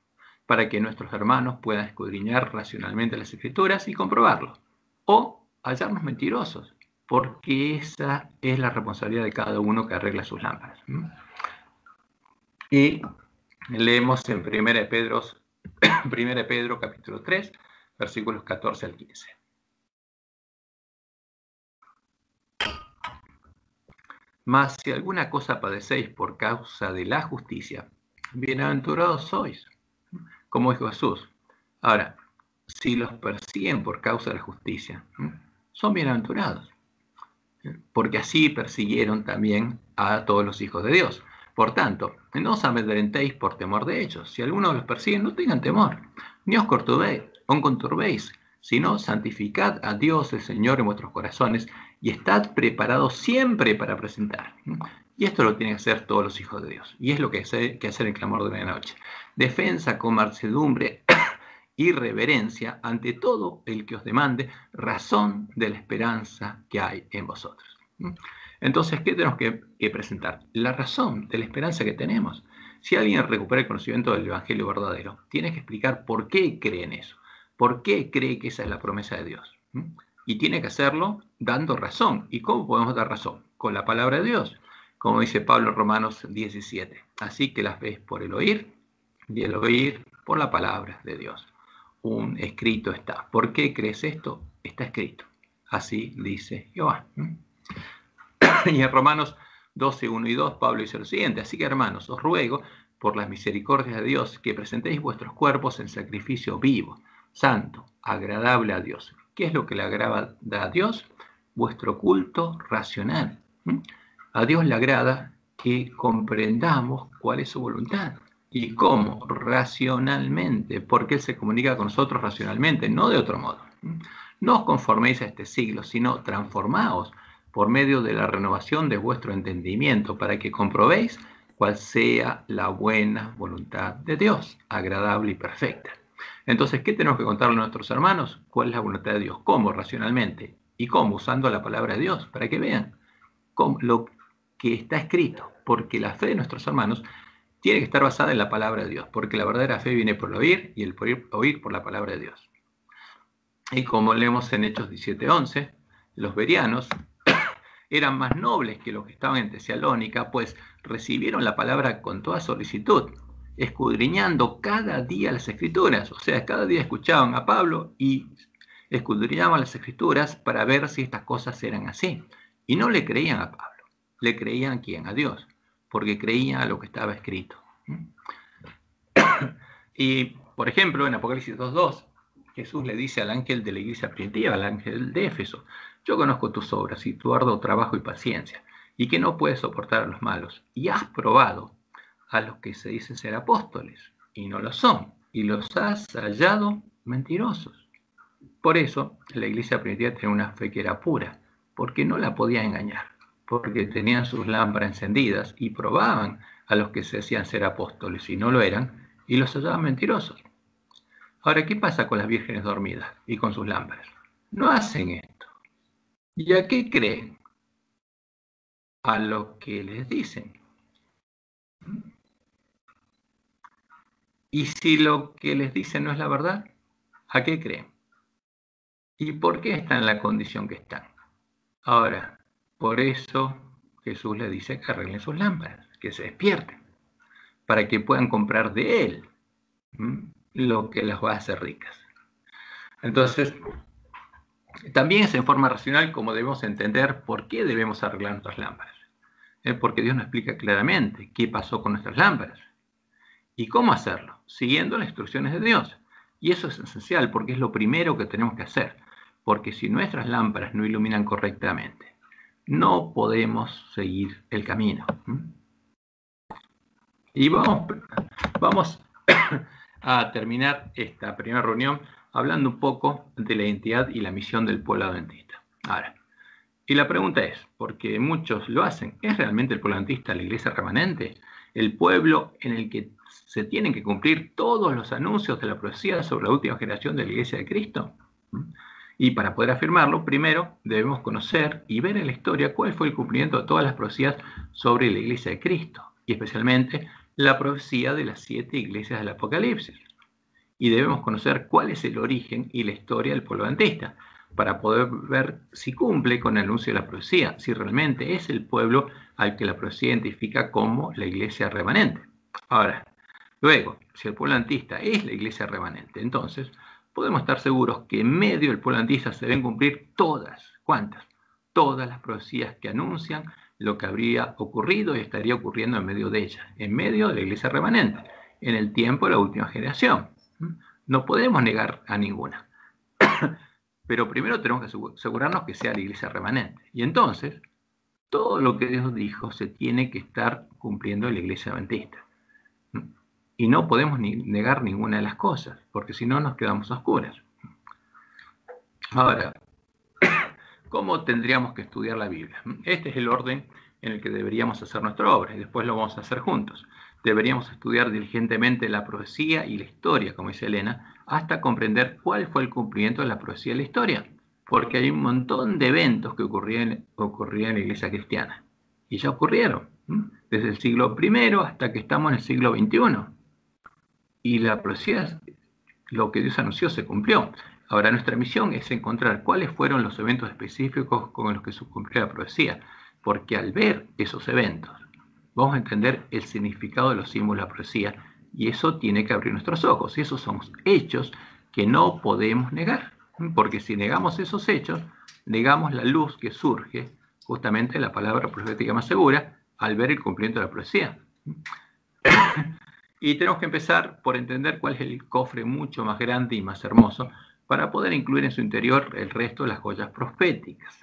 para que nuestros hermanos puedan escudriñar racionalmente las Escrituras y comprobarlo, o hallarnos mentirosos, porque esa es la responsabilidad de cada uno que arregla sus lámparas. Y leemos en 1 Pedro capítulo 3, versículos 14 al 15. Mas si alguna cosa padecéis por causa de la justicia, bienaventurados sois, como dijo Jesús. Ahora, si los persiguen por causa de la justicia, son bienaventurados, porque así persiguieron también a todos los hijos de Dios. Por tanto, no os amedrentéis por temor de ellos. Si alguno los persigue, no tengan temor, ni os conturbéis, sino santificad a Dios el Señor en vuestros corazones y estad preparados siempre para presentar. Y esto lo tienen que hacer todos los hijos de Dios. Y es lo que hay que hacer en clamor de la noche. Defensa con mansedumbre y reverencia ante todo el que os demande razón de la esperanza que hay en vosotros. Entonces, ¿qué tenemos que presentar? La razón de la esperanza que tenemos. Si alguien recupera el conocimiento del Evangelio verdadero, tiene que explicar por qué cree en eso, por qué cree que esa es la promesa de Dios. Y tiene que hacerlo dando razón. ¿Y cómo podemos dar razón? Con la palabra de Dios, como dice Pablo en Romanos 17. Así que la fe es por el oír, y el oír por la palabra de Dios. Un escrito está. ¿Por qué crees esto? Está escrito. Así dice Jehová. Y en Romanos 12, 1 y 2, Pablo dice lo siguiente: así que, hermanos, os ruego, por las misericordias de Dios, que presentéis vuestros cuerpos en sacrificio vivo, santo, agradable a Dios. ¿Qué es lo que le agrada a Dios? Vuestro culto racional. A Dios le agrada que comprendamos cuál es su voluntad. ¿Y cómo? Racionalmente, porque Él se comunica con nosotros racionalmente, no de otro modo. No os conforméis a este siglo, sino transformaos por medio de la renovación de vuestro entendimiento, para que comprobéis cuál sea la buena voluntad de Dios, agradable y perfecta. Entonces, ¿qué tenemos que contarle a nuestros hermanos? ¿Cuál es la voluntad de Dios? ¿Cómo? Racionalmente. ¿Y cómo? Usando la palabra de Dios, para que vean lo que está escrito. Porque la fe de nuestros hermanos tiene que estar basada en la palabra de Dios, porque la verdadera fe viene por el oír y el oír por la palabra de Dios. Y como leemos en Hechos 17:11, los bereanos eran más nobles que los que estaban en Tesalónica, pues recibieron la palabra con toda solicitud, escudriñando cada día las escrituras. O sea, cada día escuchaban a Pablo y escudriñaban las escrituras para ver si estas cosas eran así. Y no le creían a Pablo, le creían a quién, a Dios, porque creían a lo que estaba escrito. Y, por ejemplo, en Apocalipsis 2:2, Jesús le dice al ángel de la iglesia primitiva, al ángel de Éfeso: yo conozco tus obras y tu arduo trabajo y paciencia, y que no puedes soportar a los malos, y has probado a los que se dicen ser apóstoles, y no lo son, y los has hallado mentirosos. Por eso, la iglesia primitiva tenía una fe que era pura, porque no la podía engañar, porque tenían sus lámparas encendidas y probaban a los que se decían ser apóstoles y no lo eran, y los hallaban mentirosos. Ahora, ¿qué pasa con las vírgenes dormidas y con sus lámparas? No hacen esto. ¿Y a qué creen? A lo que les dicen. Y si lo que les dicen no es la verdad, ¿a qué creen? ¿Y por qué están en la condición que están? Ahora, por eso Jesús les dice que arreglen sus lámparas, que se despierten, para que puedan comprar de Él lo que las va a hacer ricas. Entonces, también es en forma racional como debemos entender por qué debemos arreglar nuestras lámparas. Porque Dios nos explica claramente qué pasó con nuestras lámparas. ¿Y cómo hacerlo? Siguiendo las instrucciones de Dios. Y eso es esencial porque es lo primero que tenemos que hacer. Porque si nuestras lámparas no iluminan correctamente, no podemos seguir el camino. Y vamos a terminar esta primera reunión hablando un poco de la identidad y la misión del pueblo adventista. Ahora, y la pregunta es, porque muchos lo hacen, ¿es realmente el pueblo adventista la iglesia remanente? ¿El pueblo en el que se tienen que cumplir todos los anuncios de la profecía sobre la última generación de la iglesia de Cristo? Y para poder afirmarlo, primero debemos conocer y ver en la historia cuál fue el cumplimiento de todas las profecías sobre la iglesia de Cristo, y especialmente la profecía de las 7 iglesias del Apocalipsis. Y debemos conocer cuál es el origen y la historia del pueblo adventista, para poder ver si cumple con el anuncio de la profecía, si realmente es el pueblo al que la profecía identifica como la iglesia remanente. Ahora, luego, si el pueblo adventista es la iglesia remanente, entonces podemos estar seguros que en medio del pueblo adventista se deben cumplir todas, ¿cuántas? Todas las profecías que anuncian lo que habría ocurrido y estaría ocurriendo en medio de ella, en medio de la iglesia remanente, en el tiempo de la última generación. No podemos negar a ninguna. Pero primero tenemos que asegurarnos que sea la iglesia remanente. Y entonces, todo lo que Dios dijo se tiene que estar cumpliendo en la iglesia adventista. Y no podemos negar ninguna de las cosas, porque si no nos quedamos a oscuras. Ahora, ¿cómo tendríamos que estudiar la Biblia? Este es el orden en el que deberíamos hacer nuestra obra, y después lo vamos a hacer juntos. Deberíamos estudiar diligentemente la profecía y la historia, como dice Elena, hasta comprender cuál fue el cumplimiento de la profecía y la historia, porque hay un montón de eventos que ocurrían en la iglesia cristiana, y ya ocurrieron, desde el siglo I hasta que estamos en el siglo XXI. Y la profecía, lo que Dios anunció, se cumplió. Ahora, nuestra misión es encontrar cuáles fueron los eventos específicos con los que se cumplió la profecía, porque al ver esos eventos, vamos a entender el significado de los símbolos de la profecía, y eso tiene que abrir nuestros ojos. Y esos son hechos que no podemos negar, porque si negamos esos hechos, negamos la luz que surge justamente de la palabra profética más segura al ver el cumplimiento de la profecía. Y tenemos que empezar por entender cuál es el cofre mucho más grande y más hermoso para poder incluir en su interior el resto de las joyas proféticas.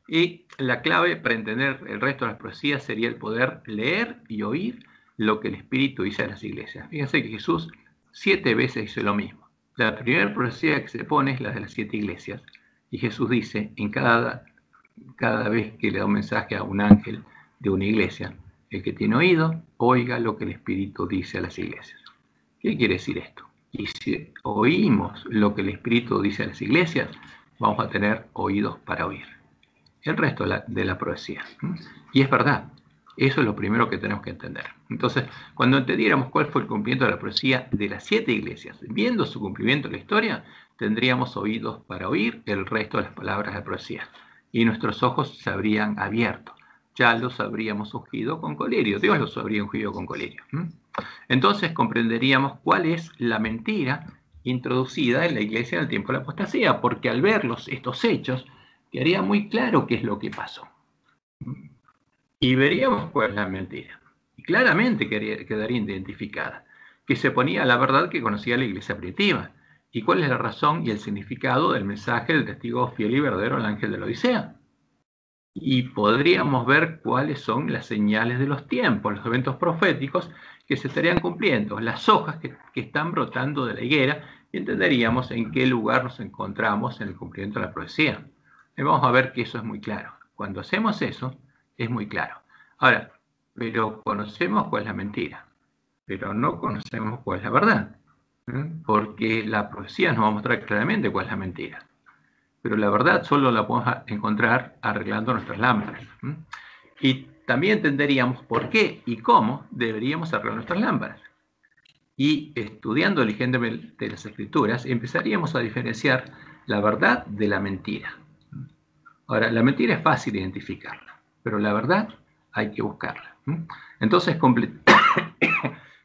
Y la clave para entender el resto de las profecías sería el poder leer y oír lo que el Espíritu dice a las iglesias. Fíjense que Jesús 7 veces dice lo mismo. La primera profecía que se pone es la de las 7 iglesias. Y Jesús dice en cada vez que le da un mensaje a un ángel de una iglesia: el que tiene oído, oiga lo que el Espíritu dice a las iglesias. ¿Qué quiere decir esto? Y si oímos lo que el Espíritu dice a las iglesias, vamos a tener oídos para oír. El resto de la profecía. Y es verdad, eso es lo primero que tenemos que entender. Entonces, cuando entendiéramos cuál fue el cumplimiento de la profecía de las 7 iglesias, viendo su cumplimiento en la historia, tendríamos oídos para oír el resto de las palabras de la profecía. Y nuestros ojos se habrían abierto. Ya los habríamos ungido con colirio. Dios los habría ungido con colirio. Entonces comprenderíamos cuál es la mentira introducida en la iglesia en el tiempo de la apostasía, porque al ver estos hechos, quedaría muy claro qué es lo que pasó. Y veríamos cuál es la mentira. Y claramente quedaría identificada, que se oponía a la verdad que conocía la iglesia primitiva. ¿Y cuál es la razón y el significado del mensaje del testigo fiel y verdadero al ángel de la Odisea? Y podríamos ver cuáles son las señales de los tiempos, los eventos proféticos que se estarían cumpliendo, las hojas que están brotando de la higuera, y entenderíamos en qué lugar nos encontramos en el cumplimiento de la profecía. Y vamos a ver que eso es muy claro. Cuando hacemos eso, es muy claro. Ahora, pero conocemos cuál es la mentira, pero no conocemos cuál es la verdad, porque la profecía nos va a mostrar claramente cuál es la mentira. Pero la verdad solo la podemos encontrar arreglando nuestras lámparas. Y también entenderíamos por qué y cómo deberíamos arreglar nuestras lámparas. Y estudiando diligentemente las Escrituras, empezaríamos a diferenciar la verdad de la mentira. Ahora, la mentira es fácil identificarla, pero la verdad hay que buscarla. Entonces,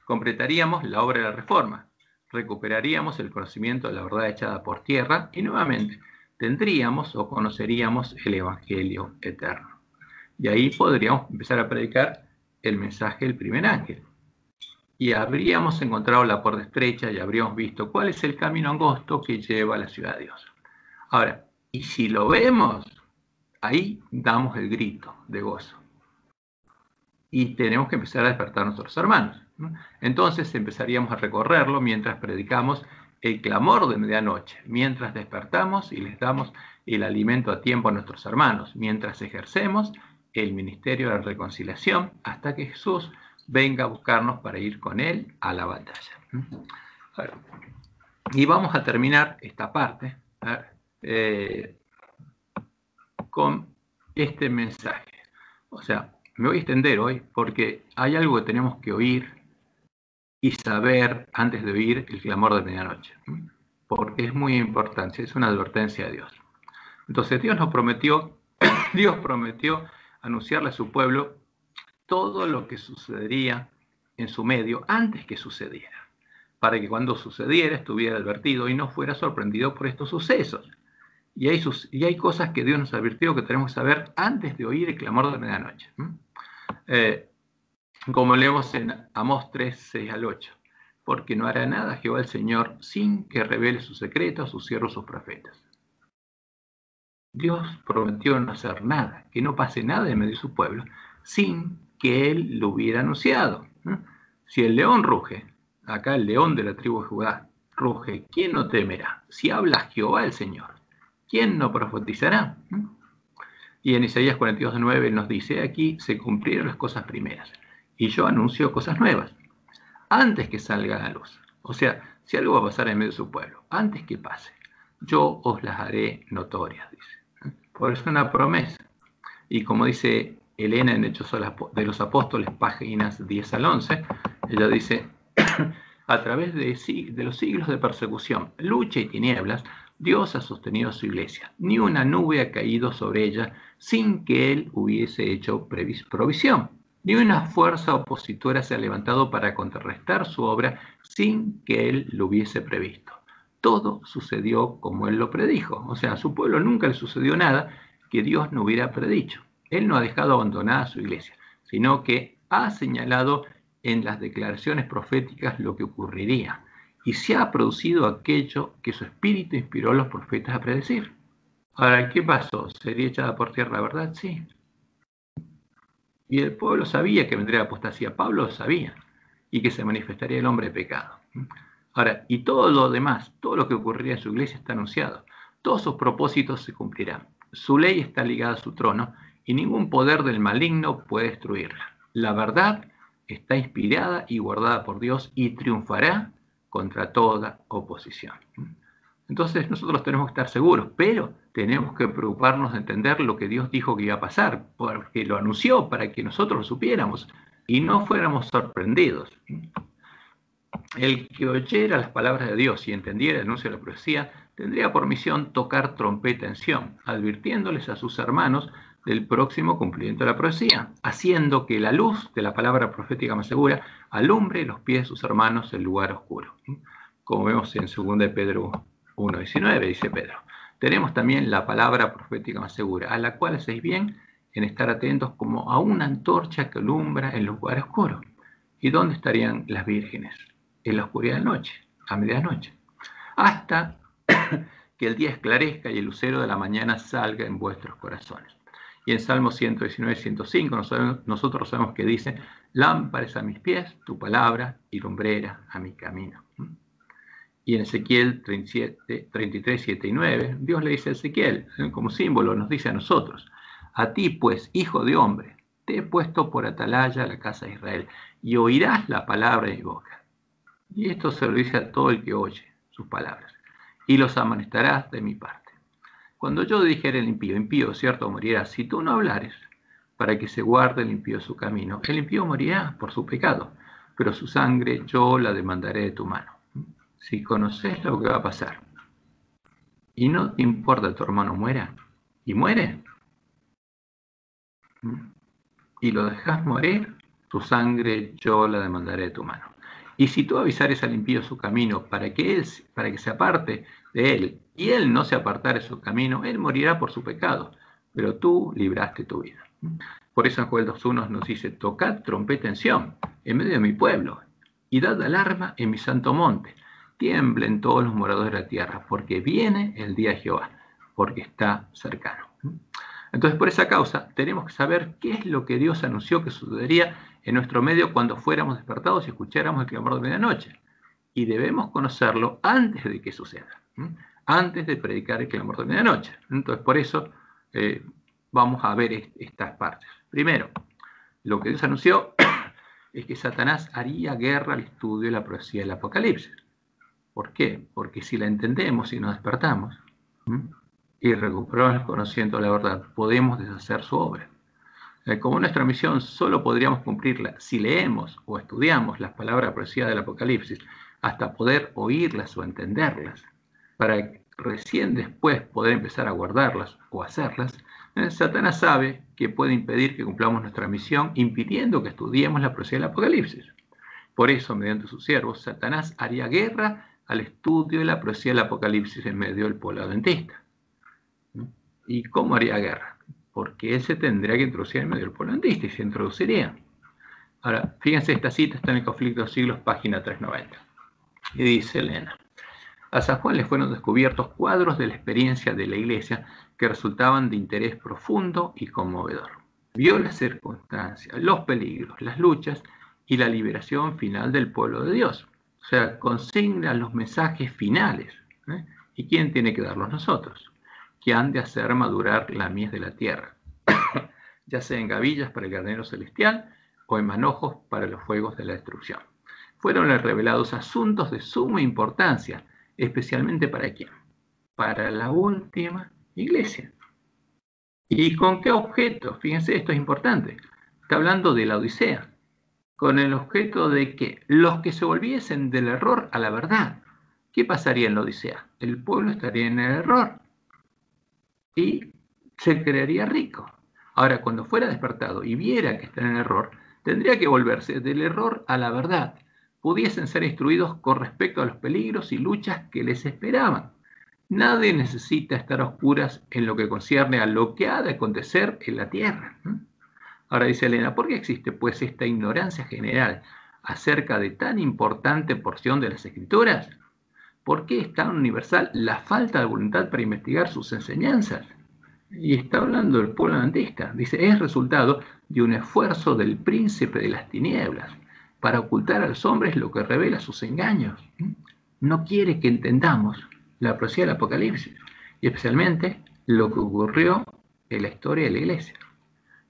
completaríamos la obra de la Reforma, recuperaríamos el conocimiento de la verdad echada por tierra y nuevamente tendríamos o conoceríamos el Evangelio eterno. Y ahí podríamos empezar a predicar el mensaje del primer ángel. Y habríamos encontrado la puerta estrecha y habríamos visto cuál es el camino angosto que lleva a la ciudad de Dios. Ahora, y si lo vemos, ahí damos el grito de gozo. Y tenemos que empezar a despertar a nuestros hermanos. Entonces empezaríamos a recorrerlo mientras predicamos el clamor de medianoche, mientras despertamos y les damos el alimento a tiempo a nuestros hermanos, mientras ejercemos el ministerio de la reconciliación hasta que Jesús venga a buscarnos para ir con Él a la batalla. Y vamos a terminar esta parte con este mensaje. O sea, me voy a extender hoy porque hay algo que tenemos que oír y saber antes de oír el clamor de medianoche, porque es muy importante, es una advertencia de Dios. Entonces Dios prometió anunciarle a su pueblo todo lo que sucedería en su medio antes que sucediera, para que cuando sucediera estuviera advertido y no fuera sorprendido por estos sucesos. Y hay cosas que Dios nos advirtió que tenemos que saber antes de oír el clamor de medianoche. Como leemos en Amós 3, 6 al 8. Porque no hará nada Jehová el Señor sin que revele sus secretos a sus siervos, sus profetas. Dios prometió no hacer nada, que no pase nada en medio de su pueblo, sin que Él lo hubiera anunciado. Si el león ruge, acá el león de la tribu de Judá ruge, ¿quién no temerá? Si habla Jehová el Señor, ¿quién no profetizará? Y en Isaías 42:9 nos dice, aquí se cumplieron las cosas primeras, y yo anuncio cosas nuevas, antes que salga a la luz. O sea, si algo va a pasar en medio de su pueblo, antes que pase, yo os las haré notorias, dice. Por eso es una promesa. Y como dice Elena en Hechos de los Apóstoles, páginas 10 al 11, ella dice, a través de los siglos de persecución, lucha y tinieblas, Dios ha sostenido a su iglesia. Ni una nube ha caído sobre ella sin que Él hubiese hecho provisión. Ni una fuerza opositora se ha levantado para contrarrestar su obra sin que Él lo hubiese previsto. Todo sucedió como Él lo predijo. O sea, a su pueblo nunca le sucedió nada que Dios no hubiera predicho. Él no ha dejado abandonada a su iglesia, sino que ha señalado en las declaraciones proféticas lo que ocurriría. Y se ha producido aquello que su espíritu inspiró a los profetas a predecir. Ahora, ¿qué pasó? ¿Sería echada por tierra la verdad? Sí. Y el pueblo sabía que vendría la apostasía. Pablo lo sabía. Y que se manifestaría el hombre de pecado. Ahora, y todo lo demás, todo lo que ocurriría en su iglesia está anunciado. Todos sus propósitos se cumplirán. Su ley está ligada a su trono y ningún poder del maligno puede destruirla. La verdad está inspirada y guardada por Dios y triunfará contra toda oposición. Entonces nosotros tenemos que estar seguros, pero tenemos que preocuparnos de entender lo que Dios dijo que iba a pasar, porque lo anunció para que nosotros lo supiéramos y no fuéramos sorprendidos. El que oyera las palabras de Dios y entendiera el anuncio de la profecía, tendría por misión tocar trompeta en Sión, advirtiéndoles a sus hermanos del próximo cumplimiento de la profecía, haciendo que la luz de la palabra profética más segura alumbre los pies de sus hermanos en lugar oscuro. Como vemos en 2 de Pedro 1:19, dice Pedro. Tenemos también la palabra profética más segura, a la cual hacéis bien en estar atentos como a una antorcha que alumbra en lugar oscuro. ¿Y dónde estarían las vírgenes? En la oscuridad de la noche, a medianoche, hasta que el día esclarezca y el lucero de la mañana salga en vuestros corazones. Y en Salmo 119, 105 nosotros sabemos que dice: lámparas a mis pies, tu palabra, y lumbrera a mi camino. Y en Ezequiel 33, 7 y 9, Dios le dice a Ezequiel, como símbolo, nos dice a nosotros: a ti pues, hijo de hombre, te he puesto por atalaya a la casa de Israel, y oirás la palabra de mi boca. Y esto se lo dice a todo el que oye sus palabras, y los amonestarás de mi parte. Cuando yo dijere al impío, impío, cierto, morirá, si tú no hablares, para que se guarde el impío su camino, el impío morirá por su pecado, pero su sangre yo la demandaré de tu mano. Si conoces lo que va a pasar, y no te importa que tu hermano muera, y muere, y lo dejas morir, tu sangre yo la demandaré de tu mano. Y si tú avisares al impío su camino para que se aparte de él, y él no se apartare de su camino, él morirá por su pecado, pero tú libraste tu vida. Por eso en Joel 2:1 nos dice: tocad trompeta en Sión, en medio de mi pueblo, y dad alarma en mi santo monte. Tiemblen todos los moradores de la tierra, porque viene el día de Jehová, porque está cercano. Entonces, por esa causa, tenemos que saber qué es lo que Dios anunció que sucedería en nuestro medio cuando fuéramos despertados y escucháramos el clamor de medianoche. Y debemos conocerlo antes de que suceda, antes de predicar el clamor de medianoche. Entonces, por eso vamos a ver estas partes. Primero, lo que Dios anunció es que Satanás haría guerra al estudio de la profecía del Apocalipsis. ¿Por qué? Porque si la entendemos y nos despertamos y recuperamos el conocimiento de la verdad, podemos deshacer su obra. Como nuestra misión solo podríamos cumplirla si leemos o estudiamos las palabras proféticas del Apocalipsis hasta poder oírlas o entenderlas, para recién después poder empezar a guardarlas o hacerlas, Satanás sabe que puede impedir que cumplamos nuestra misión impidiendo que estudiemos la profecía del Apocalipsis. Por eso, mediante sus siervos, Satanás haría guerra al estudio de la profecía del Apocalipsis en medio del pueblo adventista. ¿Y cómo haría guerra? Porque él se tendría que introducir en medio del pueblo adventista y se introduciría. Ahora, fíjense, esta cita está en el Conflicto de los Siglos, página 390. Y dice Elena: a San Juan le fueron descubiertos cuadros de la experiencia de la Iglesia que resultaban de interés profundo y conmovedor. Vio las circunstancias, los peligros, las luchas y la liberación final del pueblo de Dios. O sea, consigna los mensajes finales. ¿Y quién tiene que darlos? Nosotros, que han de hacer madurar la mies de la tierra, ya sea en gavillas para el carnero celestial o en manojos para los fuegos de la destrucción. Fueron revelados asuntos de suma importancia, especialmente ¿para quién? Para la última iglesia. ¿Y con qué objeto? Fíjense, esto es importante. Está hablando de la Odisea. Con el objeto de que los que se volviesen del error a la verdad. ¿Qué pasaría en la Odisea? El pueblo estaría en el error y se creería rico. Ahora, cuando fuera despertado y viera que está en el error, tendría que volverse del error a la verdad. Pudiesen ser instruidos con respecto a los peligros y luchas que les esperaban. Nadie necesita estar a oscuras en lo que concierne a lo que ha de acontecer en la tierra. Ahora dice Elena: ¿por qué existe pues esta ignorancia general acerca de tan importante porción de las Escrituras? ¿Por qué es tan universal la falta de voluntad para investigar sus enseñanzas? Y está hablando del pueblo adventista. Dice: es resultado de un esfuerzo del príncipe de las tinieblas para ocultar a los hombres lo que revela sus engaños. No quiere que entendamos la profecía del Apocalipsis, y especialmente lo que ocurrió en la historia de la Iglesia.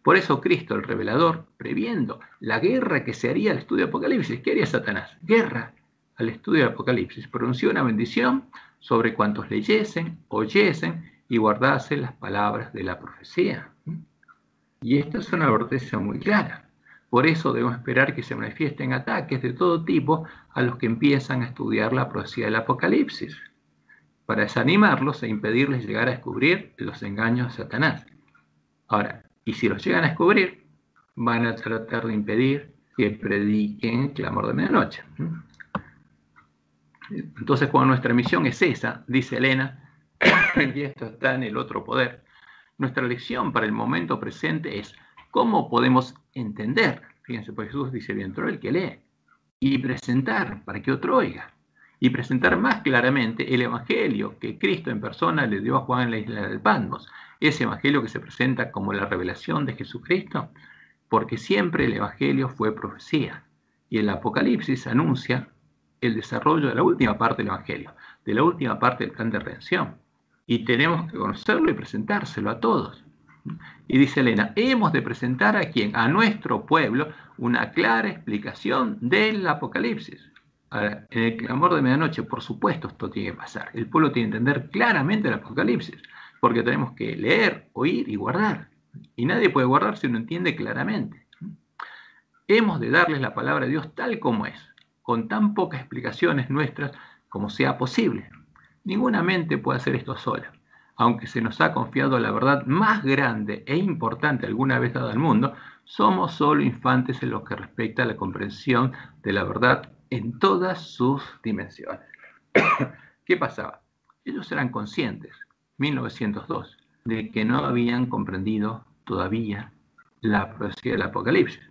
Por eso Cristo, el revelador, previendo la guerra que se haría al estudio de Apocalipsis, ¿qué haría Satanás? Guerra al estudio del Apocalipsis, pronunció una bendición sobre cuantos leyesen, oyesen y guardasen las palabras de la profecía. Y esta es una advertencia muy clara. Por eso debemos esperar que se manifiesten ataques de todo tipo a los que empiezan a estudiar la profecía del Apocalipsis, para desanimarlos e impedirles llegar a descubrir los engaños de Satanás. Ahora, y si los llegan a descubrir, van a tratar de impedir que prediquen el clamor de medianoche. Entonces, cuando nuestra misión es esa, dice Elena, y esto está en el otro poder, nuestra lección para el momento presente es cómo podemos entender, fíjense, pues Jesús dice, bienaventurado el que lee, y presentar para que otro oiga, y presentar más claramente el evangelio que Cristo en persona le dio a Juan en la isla del Patmos, ese evangelio que se presenta como la revelación de Jesucristo, porque siempre el evangelio fue profecía, y el Apocalipsis anuncia el desarrollo de la última parte del evangelio, de la última parte del plan de redención, y tenemos que conocerlo y presentárselo a todos. Y dice Elena, hemos de presentar a quién, a nuestro pueblo, una clara explicación del Apocalipsis. Ahora, en el clamor de medianoche, por supuesto, esto tiene que pasar. El pueblo tiene que entender claramente el Apocalipsis, porque tenemos que leer, oír y guardar. Y nadie puede guardar si no entiende claramente. Hemos de darles la palabra de Dios tal como es, con tan pocas explicaciones nuestras como sea posible. Ninguna mente puede hacer esto sola. Aunque se nos ha confiado la verdad más grande e importante alguna vez dada al mundo, somos solo infantes en lo que respecta a la comprensión de la verdad en todas sus dimensiones. ¿Qué pasaba? Ellos eran conscientes, 1902, de que no habían comprendido todavía la profecía del Apocalipsis.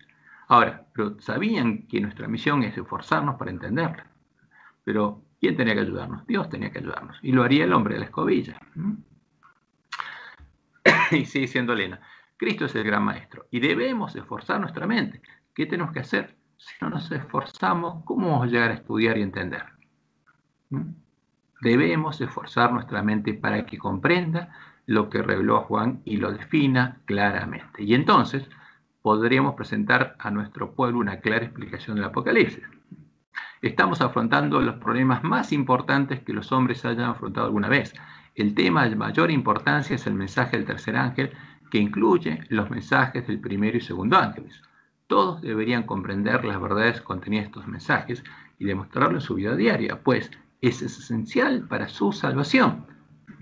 Ahora, pero sabían que nuestra misión es esforzarnos para entenderla. Pero, ¿quién tenía que ayudarnos? Dios tenía que ayudarnos. Y lo haría el hombre de la escobilla. Y sigue diciendo Elena, Cristo es el gran maestro y debemos esforzar nuestra mente. ¿Qué tenemos que hacer? Si no nos esforzamos, ¿cómo vamos a llegar a estudiar y entender? Debemos esforzar nuestra mente para que comprenda lo que reveló Juan y lo defina claramente. Y entonces podremos presentar a nuestro pueblo una clara explicación del Apocalipsis. Estamos afrontando los problemas más importantes que los hombres hayan afrontado alguna vez. El tema de mayor importancia es el mensaje del tercer ángel, que incluye los mensajes del primero y segundo ángeles. Todos deberían comprender las verdades contenidas en estos mensajes y demostrarlo en su vida diaria, pues es esencial para su salvación.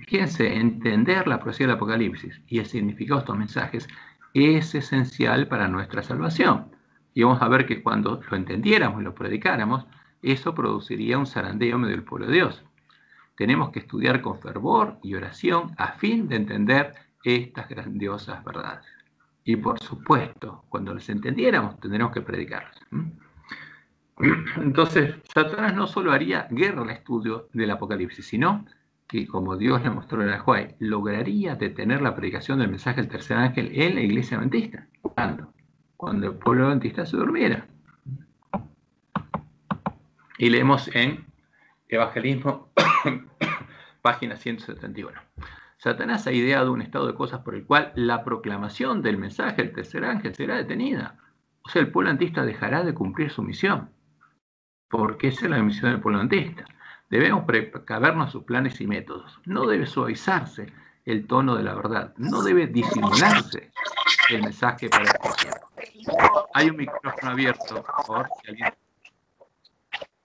Fíjense, entender la profecía del Apocalipsis y el significado de estos mensajes es esencial para nuestra salvación. Y vamos a ver que cuando lo entendiéramos y lo predicáramos, eso produciría un zarandeo medio del pueblo de Dios. Tenemos que estudiar con fervor y oración a fin de entender estas grandiosas verdades. Y por supuesto, cuando las entendiéramos, tendremos que predicarlas. Entonces, Satanás no solo haría guerra al estudio del Apocalipsis, sino que, como Dios le mostró en el Juárez, lograría detener la predicación del mensaje del tercer ángel en la iglesia adventista. ¿Cuándo? Cuando el pueblo adventista se durmiera. Y leemos en Evangelismo, página 171. Satanás ha ideado un estado de cosas por el cual la proclamación del mensaje del tercer ángel será detenida. O sea, el pueblo adventista dejará de cumplir su misión. Porque esa es la misión del pueblo adventista. Debemos precavernos sus planes y métodos. No debe suavizarse el tono de la verdad. No debe disimularse el mensaje para este tiempo. Hay un micrófono abierto, por favor.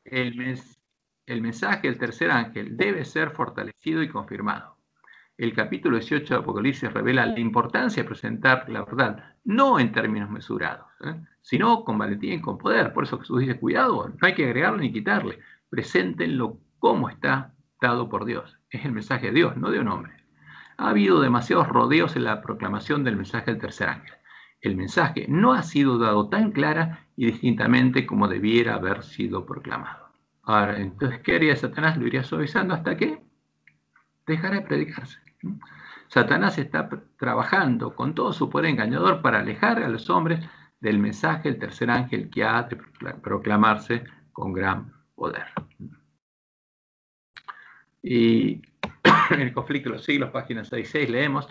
El mensaje del tercer ángel debe ser fortalecido y confirmado. El capítulo 18 de Apocalipsis revela la importancia de presentar la verdad, no en términos mesurados, sino con valentía y con poder. Por eso Jesús dice, cuidado, no hay que agregarle ni quitarle. Preséntenlo como está dado por Dios. Es el mensaje de Dios, no de un hombre. Ha habido demasiados rodeos en la proclamación del mensaje del tercer ángel. El mensaje no ha sido dado tan clara y distintamente como debiera haber sido proclamado. Ahora, entonces, ¿qué haría Satanás? Lo iría suavizando hasta que dejará de predicarse. Satanás está trabajando con todo su poder engañador para alejar a los hombres del mensaje del tercer ángel que ha de proclamarse con gran poder. Y en el conflicto de los siglos, página 66, leemos,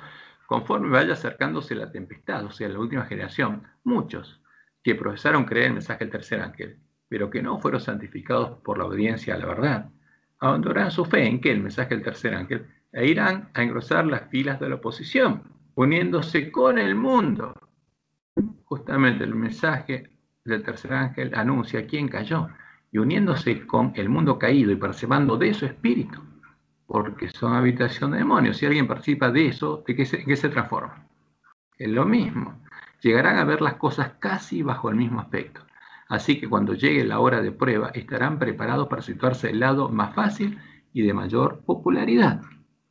conforme vaya acercándose la tempestad, o sea, la última generación, muchos que profesaron creer el mensaje del tercer ángel pero que no fueron santificados por la obediencia a la verdad, abandonarán su fe en que el mensaje del tercer ángel e irán a engrosar las filas de la oposición, uniéndose con el mundo. Justamente el mensaje del tercer ángel anuncia quién cayó y uniéndose con el mundo caído y participando de su espíritu, porque son habitación de demonios. Si alguien participa de eso, ¿de qué se transforma? Es lo mismo. Llegarán a ver las cosas casi bajo el mismo aspecto. Así que cuando llegue la hora de prueba, estarán preparados para situarse del lado más fácil y de mayor popularidad.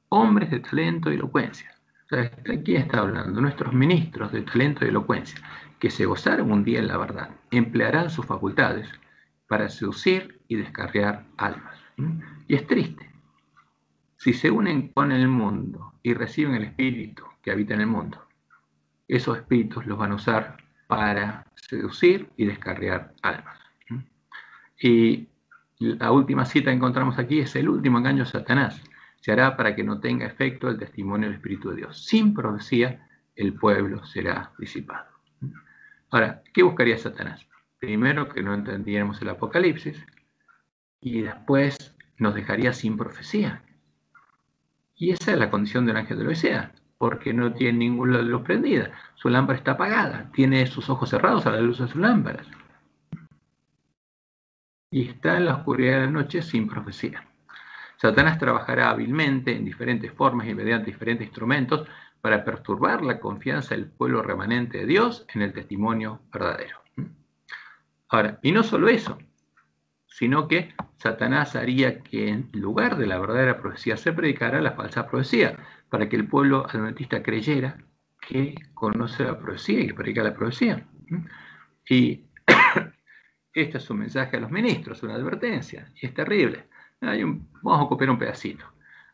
Hombres de talento y elocuencia. O sea, aquí está hablando, nuestros ministros de talento y elocuencia, que se gozaron un día en la verdad, emplearán sus facultades para seducir y descarriar almas. Y es triste. Si se unen con el mundo y reciben el espíritu que habita en el mundo, esos espíritus los van a usar para seducir y descarriar almas. Y la última cita que encontramos aquí es: el último engaño de Satanás se hará para que no tenga efecto el testimonio del Espíritu de Dios. Sin profecía, el pueblo será disipado. Ahora, ¿qué buscaría Satanás? Primero, que no entendiéramos el Apocalipsis, y después nos dejaría sin profecía. Y esa es la condición del ángel de la Odisea, porque no tiene ninguna luz prendida. Su lámpara está apagada, tiene sus ojos cerrados a la luz de sus lámparas. Y está en la oscuridad de la noche sin profecía. Satanás trabajará hábilmente en diferentes formas y mediante diferentes instrumentos para perturbar la confianza del pueblo remanente de Dios en el testimonio verdadero. Ahora, y no solo eso, sino que Satanás haría que en lugar de la verdadera profecía se predicara la falsa profecía, para que el pueblo adventista creyera que conoce la profecía y que predica la profecía. Y este es un mensaje a los ministros, una advertencia, y es terrible. Vamos a copiar un pedacito.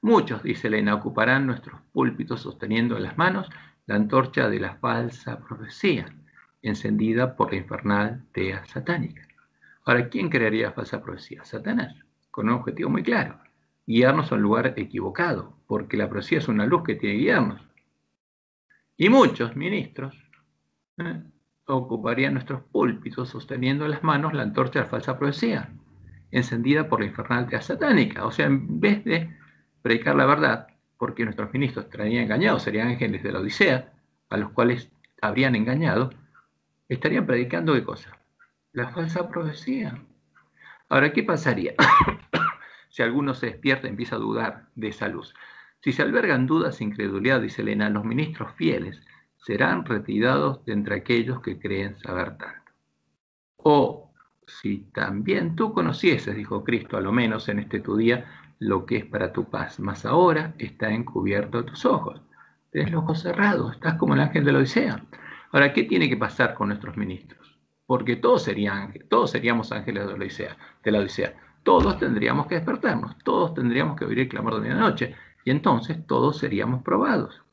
Muchos, dice Elena, ocuparán nuestros púlpitos sosteniendo en las manos la antorcha de la falsa profecía, encendida por la infernal tea satánica. Ahora, ¿quién crearía falsa profecía? Satanás, con un objetivo muy claro: guiarnos a un lugar equivocado, porque la profecía es una luz que tiene que guiarnos. Y muchos ministros ocuparían nuestros púlpitos sosteniendo en las manos la antorcha de la falsa profecía, encendida por la infernal tea satánica. O sea, en vez de predicar la verdad, porque nuestros ministros estarían engañados, serían ángeles de la Odisea, a los cuales habrían engañado, estarían predicando ¿qué cosa? La falsa profecía. Ahora, ¿qué pasaría si alguno se despierta y empieza a dudar de esa luz? Si se albergan dudas e incredulidad, dice Elena, los ministros fieles serán retirados de entre aquellos que creen saber tanto. O si también tú conocieses, dijo Cristo, a lo menos en este tu día, lo que es para tu paz, mas ahora está encubierto a tus ojos. Tienes los ojos cerrados, estás como el ángel de la Odisea. Ahora, ¿qué tiene que pasar con nuestros ministros? Porque todos seríamos ángeles de la Odisea. Todos tendríamos que despertarnos, todos tendríamos que oír el clamor de medianoche, y entonces todos seríamos probados.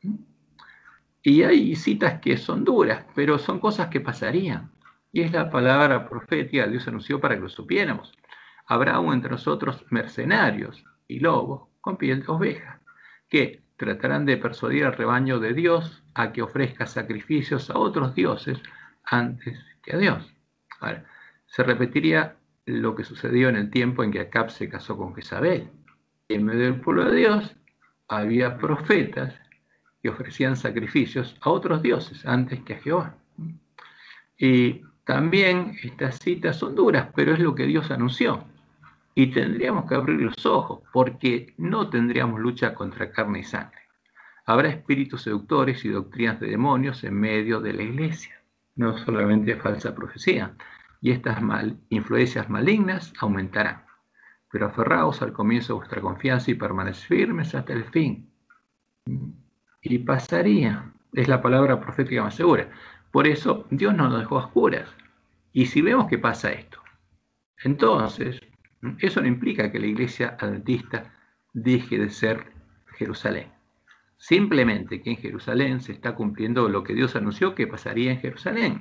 Y hay citas que son duras, pero son cosas que pasarían. Y es la palabra profética que Dios anunció para que lo supiéramos. Habrá aún entre nosotros mercenarios y lobos con piel de oveja, que tratarán de persuadir al rebaño de Dios a que ofrezca sacrificios a otros dioses antes que a Dios. Ahora, se repetiría lo que sucedió en el tiempo en que Acab se casó con Jezabel. En medio del pueblo de Dios había profetas que ofrecían sacrificios a otros dioses antes que a Jehová. Y también estas citas son duras, pero es lo que Dios anunció. Y tendríamos que abrir los ojos, porque no tendríamos lucha contra carne y sangre. Habrá espíritus seductores y doctrinas de demonios en medio de la iglesia, no solamente falsa profecía. Y estas influencias malignas aumentarán. Pero aferraos al comienzo de vuestra confianza y permaneced firmes hasta el fin. Y pasaría, es la palabra profética más segura. Por eso Dios no nos dejó a oscuras. Y si vemos que pasa esto, entonces eso no implica que la iglesia adventista deje de ser Jerusalén. Simplemente que en Jerusalén se está cumpliendo lo que Dios anunció que pasaría en Jerusalén.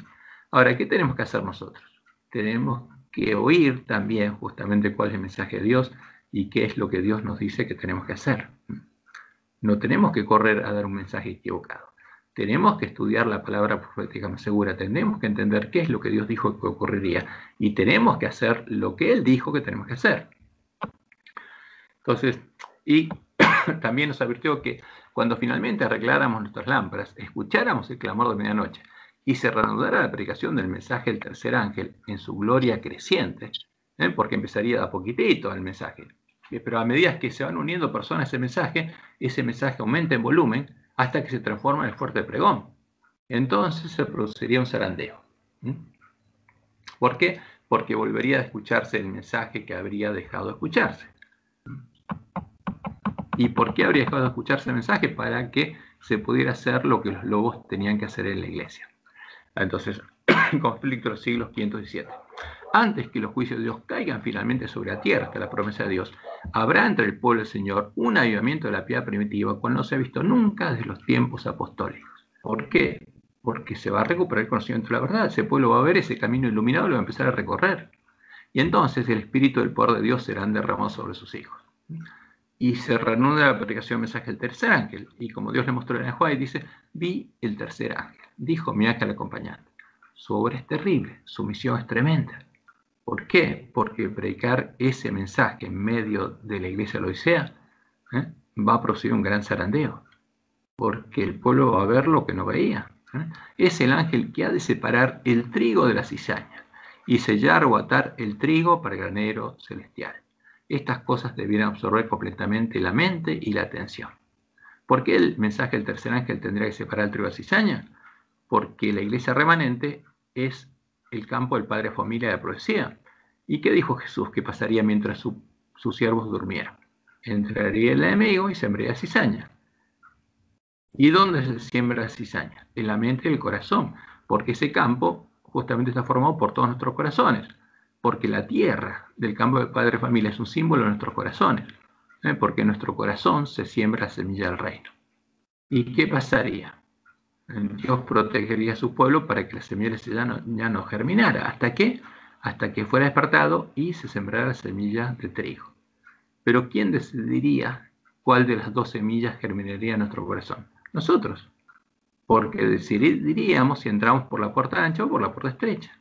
Ahora, ¿qué tenemos que hacer nosotros? Tenemos que oír también justamente cuál es el mensaje de Dios y qué es lo que Dios nos dice que tenemos que hacer. No tenemos que correr a dar un mensaje equivocado. tenemos que estudiar la palabra profética más segura, tenemos que entender qué es lo que Dios dijo que ocurriría y tenemos que hacer lo que Él dijo que tenemos que hacer. Entonces, y también nos advirtió que cuando finalmente arregláramos nuestras lámparas, escucháramos el clamor de medianoche y se reanudara la predicación del mensaje del tercer ángel en su gloria creciente, porque empezaría de a poquitito el mensaje, pero a medida que se van uniendo personas a ese mensaje aumenta en volumen hasta que se transforma en el fuerte pregón. Entonces se produciría un zarandeo. ¿Por qué? Porque volvería a escucharse el mensaje que habría dejado de escucharse. ¿Y por qué habría dejado de escucharse el mensaje? Para que se pudiera hacer lo que los lobos tenían que hacer en la iglesia. Entonces, conflicto de los siglos 507. Antes que los juicios de Dios caigan finalmente sobre la tierra, hasta la promesa de Dios, habrá entre el pueblo del Señor un avivamiento de la piedad primitiva, cual no se ha visto nunca desde los tiempos apostólicos. ¿Por qué? Porque se va a recuperar el conocimiento de la verdad. Ese pueblo va a ver ese camino iluminado y lo va a empezar a recorrer. Y entonces el espíritu del poder de Dios serán derramados sobre sus hijos. Y se reanuda la predicación del mensaje del tercer ángel. Y como Dios le mostró en el Juárez, dice, vi el tercer ángel. Dijo mi ángel acompañante. Su obra es terrible, su misión es tremenda. ¿Por qué? Porque predicar ese mensaje en medio de la iglesia de la Odisea va a producir un gran zarandeo. Porque el pueblo va a ver lo que no veía. Es el ángel que ha de separar el trigo de la cizaña y sellar o atar el trigo para el granero celestial. Estas cosas debieran absorber completamente la mente y la atención. ¿Por qué el mensaje del tercer ángel tendría que separar el trigo de la cizaña? Porque la iglesia remanente es el campo del padre de familia de la profecía. ¿Y qué dijo Jesús que pasaría mientras sus siervos durmieran? Entraría el enemigo y sembraría cizaña. ¿Y dónde se siembra la cizaña? En la mente y el corazón, porque ese campo justamente está formado por todos nuestros corazones, porque la tierra del campo del padre de familia es un símbolo de nuestros corazones, porque en nuestro corazón se siembra la semilla del reino. ¿Y qué pasaría? Dios protegería a su pueblo para que la semilla ya no germinara. ¿Hasta qué? Hasta que fuera despertado y se sembrara la semilla de trigo. Pero ¿quién decidiría cuál de las dos semillas germinaría en nuestro corazón? Nosotros. Porque decidiríamos si entramos por la puerta ancha o por la puerta estrecha.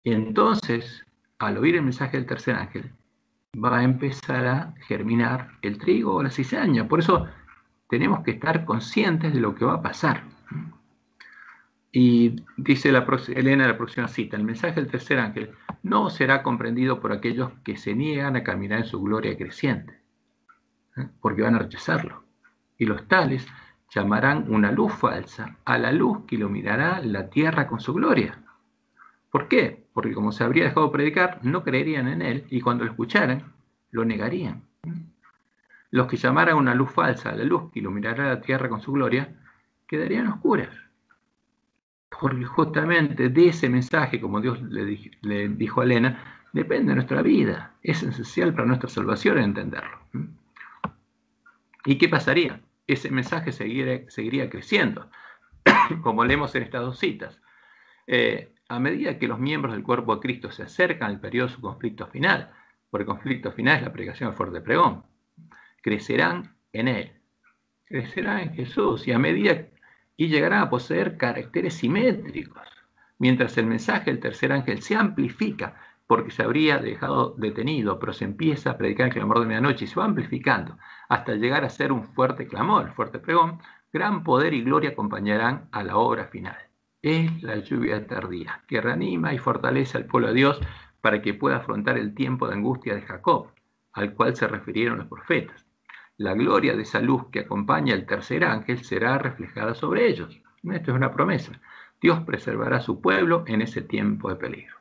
Y entonces, al oír el mensaje del tercer ángel, va a empezar a germinar el trigo o la cizaña. Por eso tenemos que estar conscientes de lo que va a pasar. Y dice Elena la próxima cita, el mensaje del tercer ángel no será comprendido por aquellos que se niegan a caminar en su gloria creciente, porque van a rechazarlo. Y los tales llamarán una luz falsa a la luz que iluminará la tierra con su gloria. ¿Por qué? Porque como se habría dejado predicar, no creerían en él y cuando lo escucharan, lo negarían. Los que llamaran una luz falsa a la luz que iluminará la tierra con su gloria, quedarían oscuras. Porque justamente de ese mensaje, como Dios le dijo a Elena, depende de nuestra vida. Es esencial para nuestra salvación entenderlo. ¿Y qué pasaría? Ese mensaje seguiría creciendo, como leemos en estas dos citas. A medida que los miembros del cuerpo de Cristo se acercan al periodo de su conflicto final, porque el conflicto final es la predicación del fuerte pregón, crecerán en Él, crecerán en Jesús, y llegarán a poseer caracteres simétricos, mientras el mensaje del tercer ángel se amplifica, porque se habría dejado detenido, pero se empieza a predicar el clamor de medianoche y se va amplificando hasta llegar a ser un fuerte clamor, fuerte pregón. Gran poder y gloria acompañarán a la obra final. Es la lluvia tardía que reanima y fortalece al pueblo de Dios para que pueda afrontar el tiempo de angustia de Jacob, al cual se refirieron los profetas. La gloria de esa luz que acompaña al tercer ángel será reflejada sobre ellos. Esto es una promesa. Dios preservará a su pueblo en ese tiempo de peligro.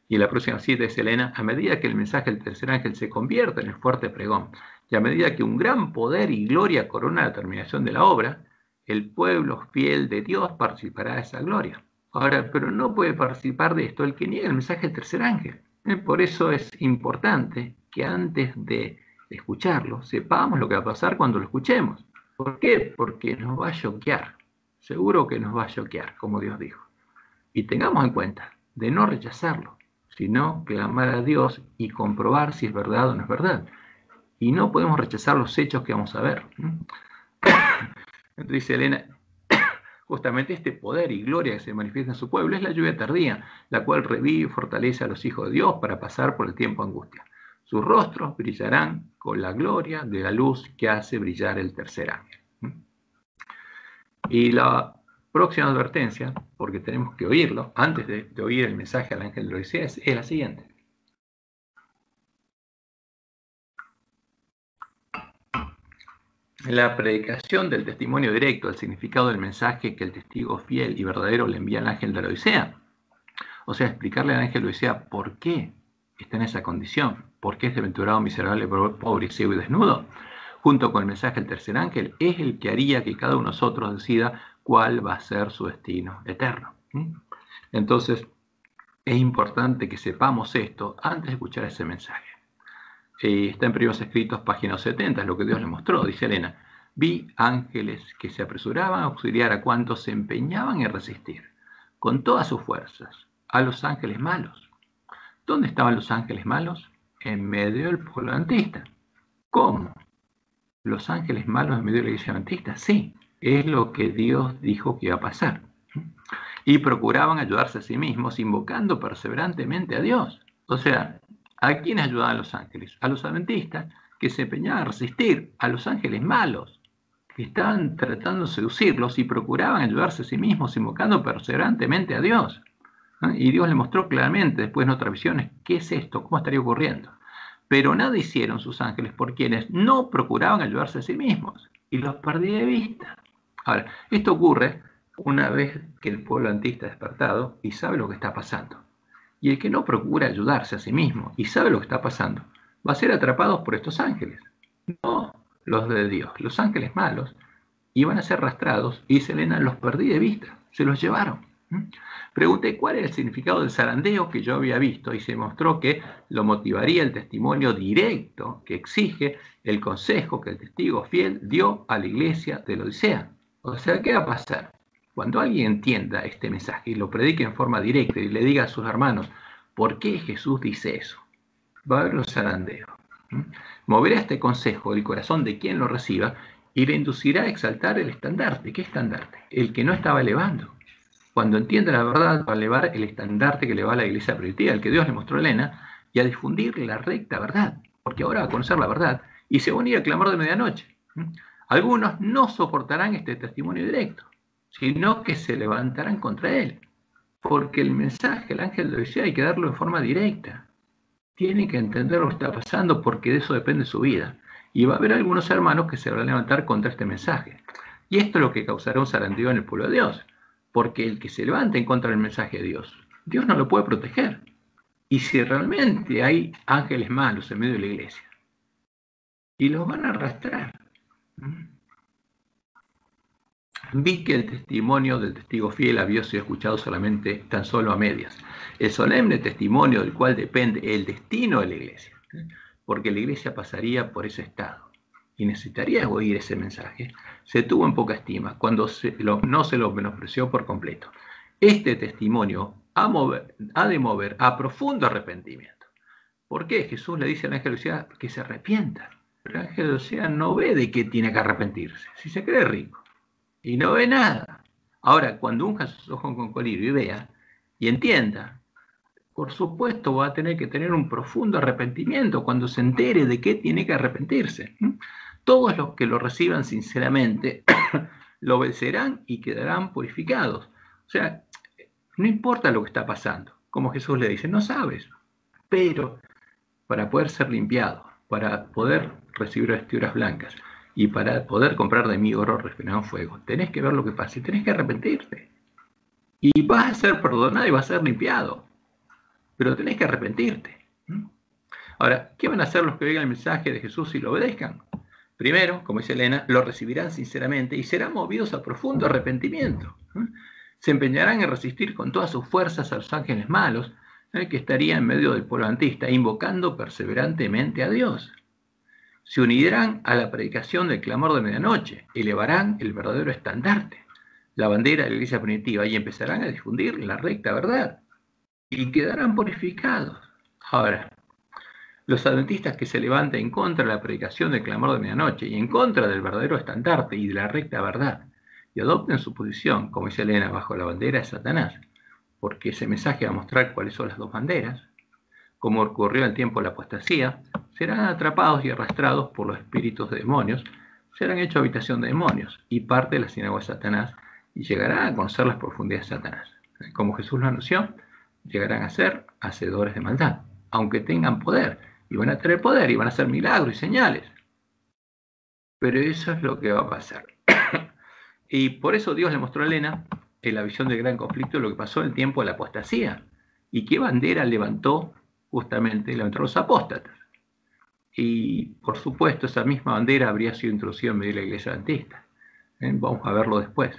Y la próxima cita es Elena, a medida que el mensaje del tercer ángel se convierta en el fuerte pregón, y a medida que un gran poder y gloria corona la terminación de la obra, el pueblo fiel de Dios participará de esa gloria. Ahora, pero no puede participar de esto el que niega el mensaje del tercer ángel. Por eso es importante que antes de escucharlo, sepamos lo que va a pasar cuando lo escuchemos. ¿Por qué? Porque nos va a choquear. Seguro que nos va a choquear, como Dios dijo. Y tengamos en cuenta de no rechazarlo, sino clamar a Dios y comprobar si es verdad o no es verdad. Y no podemos rechazar los hechos que vamos a ver. Dice Elena, Justamente este poder y gloria que se manifiesta en su pueblo es la lluvia tardía, la cual revive y fortalece a los hijos de Dios para pasar por el tiempo de angustia. Sus rostros brillarán con la gloria de la luz que hace brillar el tercer ángel. Y la próxima advertencia, porque tenemos que oírlo, antes de oír el mensaje al ángel de la Odisea, es la siguiente. La predicación del testimonio directo, el significado del mensaje que el testigo fiel y verdadero le envía al ángel de la Odisea. O sea, explicarle al ángel de la Odisea por qué está en esa condición, por qué es desventurado, miserable, pobre, ciego y desnudo, junto con el mensaje del tercer ángel, es el que haría que cada uno de nosotros decida cuál va a ser su destino eterno. Entonces, es importante que sepamos esto antes de escuchar ese mensaje. Está en Primeros Escritos, página 70, es lo que Dios le mostró, dice Elena. Vi ángeles que se apresuraban a auxiliar a cuantos se empeñaban en resistir, con todas sus fuerzas, a los ángeles malos. ¿Dónde estaban los ángeles malos? En medio del pueblo adventista. ¿Cómo? ¿Los ángeles malos en medio de la iglesia adventista? Sí, es lo que Dios dijo que iba a pasar. Y procuraban ayudarse a sí mismos, invocando perseverantemente a Dios. O sea, ¿a quiénes ayudaban los ángeles? A los adventistas, que se empeñaban a resistir, a los ángeles malos, que estaban tratando de seducirlos y procuraban ayudarse a sí mismos, invocando perseverantemente a Dios. Y Dios le mostró claramente, después en otras visiones, qué es esto, cómo estaría ocurriendo. Pero nada hicieron sus ángeles por quienes no procuraban ayudarse a sí mismos, y los perdí de vista. Ahora, esto ocurre una vez que el pueblo adventista ha despertado y sabe lo que está pasando. Y el que no procura ayudarse a sí mismo y sabe lo que está pasando, va a ser atrapado por estos ángeles, no los de Dios, los ángeles malos, y van a ser arrastrados, y dice Elena, los perdí de vista, se los llevaron. Pregunté cuál era el significado del zarandeo que yo había visto y se mostró que lo motivaría el testimonio directo que exige el consejo que el testigo fiel dio a la iglesia de la Odisea. O sea, ¿qué va a pasar? Cuando alguien entienda este mensaje y lo predique en forma directa y le diga a sus hermanos, ¿por qué Jesús dice eso? Va a haber un zarandeo. Moverá este consejo el corazón de quien lo reciba y le inducirá a exaltar el estandarte. ¿Qué estandarte? El que no estaba elevando. Cuando entienda la verdad, va a elevar el estandarte que le va a la iglesia primitiva, el que Dios le mostró a Elena, y a difundir la recta verdad, porque ahora va a conocer la verdad y se va a unir al clamor de medianoche. Algunos no soportarán este testimonio directo, sino que se levantarán contra él, porque el mensaje, el ángel de la Odisea, hay que darlo en forma directa. Tiene que entender lo que está pasando porque de eso depende su vida. Y va a haber algunos hermanos que se van a levantar contra este mensaje. Y esto es lo que causará un zarandeo en el pueblo de Dios. Porque el que se levante en contra del mensaje de Dios, Dios no lo puede proteger. Y si realmente hay ángeles malos en medio de la iglesia, y los van a arrastrar. Vi que el testimonio del testigo fiel había sido escuchado solamente tan solo a medias. El solemne testimonio del cual depende el destino de la iglesia. Porque la iglesia pasaría por ese estado y necesitaría oír ese mensaje, se tuvo en poca estima cuando no se lo menospreció por completo. Este testimonio ha de mover a profundo arrepentimiento. ¿Por qué? Jesús le dice al ángel de la Odisea que se arrepienta. Pero el ángel de la Odisea no ve de qué tiene que arrepentirse, si se cree rico, y no ve nada. Ahora, cuando unja sus ojos con colirio y vea, y entienda, por supuesto va a tener que tener un profundo arrepentimiento cuando se entere de qué tiene que arrepentirse. Todos los que lo reciban sinceramente lo vencerán y quedarán purificados. O sea, no importa lo que está pasando, como Jesús le dice, no sabes, pero para poder ser limpiado, para poder recibir vestiduras blancas y para poder comprar de mí oro refinado en fuego, tenés que ver lo que pasa y tenés que arrepentirte. Y vas a ser perdonado y vas a ser limpiado, pero tenés que arrepentirte. Ahora, ¿qué van a hacer los que oigan el mensaje de Jesús y lo obedezcan? Primero, como dice Elena, lo recibirán sinceramente y serán movidos a profundo arrepentimiento. Se empeñarán en resistir con todas sus fuerzas a los ángeles malos, que estarían en medio del pueblo adventista, invocando perseverantemente a Dios. Se unirán a la predicación del clamor de medianoche, elevarán el verdadero estandarte, la bandera de la iglesia primitiva, y empezarán a difundir la recta verdad, y quedarán purificados. Ahora, los adventistas que se levanten en contra de la predicación del clamor de medianoche y en contra del verdadero estandarte y de la recta verdad, y adopten su posición, como dice Elena, bajo la bandera de Satanás, porque ese mensaje va a mostrar cuáles son las dos banderas. Como ocurrió en el tiempo de la apostasía, serán atrapados y arrastrados por los espíritus de demonios, serán hechos habitación de demonios y parte de la sinagoga de Satanás, y llegarán a conocer las profundidades de Satanás. Como Jesús lo anunció, llegarán a ser hacedores de maldad, aunque tengan poder, y van a tener poder, y van a hacer milagros y señales. Pero eso es lo que va a pasar. Y por eso Dios le mostró a Elena, en la visión del gran conflicto, lo que pasó en el tiempo de la apostasía, y qué bandera levantó justamente los apóstatas. Y por supuesto esa misma bandera habría sido introducida en medio de la iglesia adventista. Vamos a verlo después.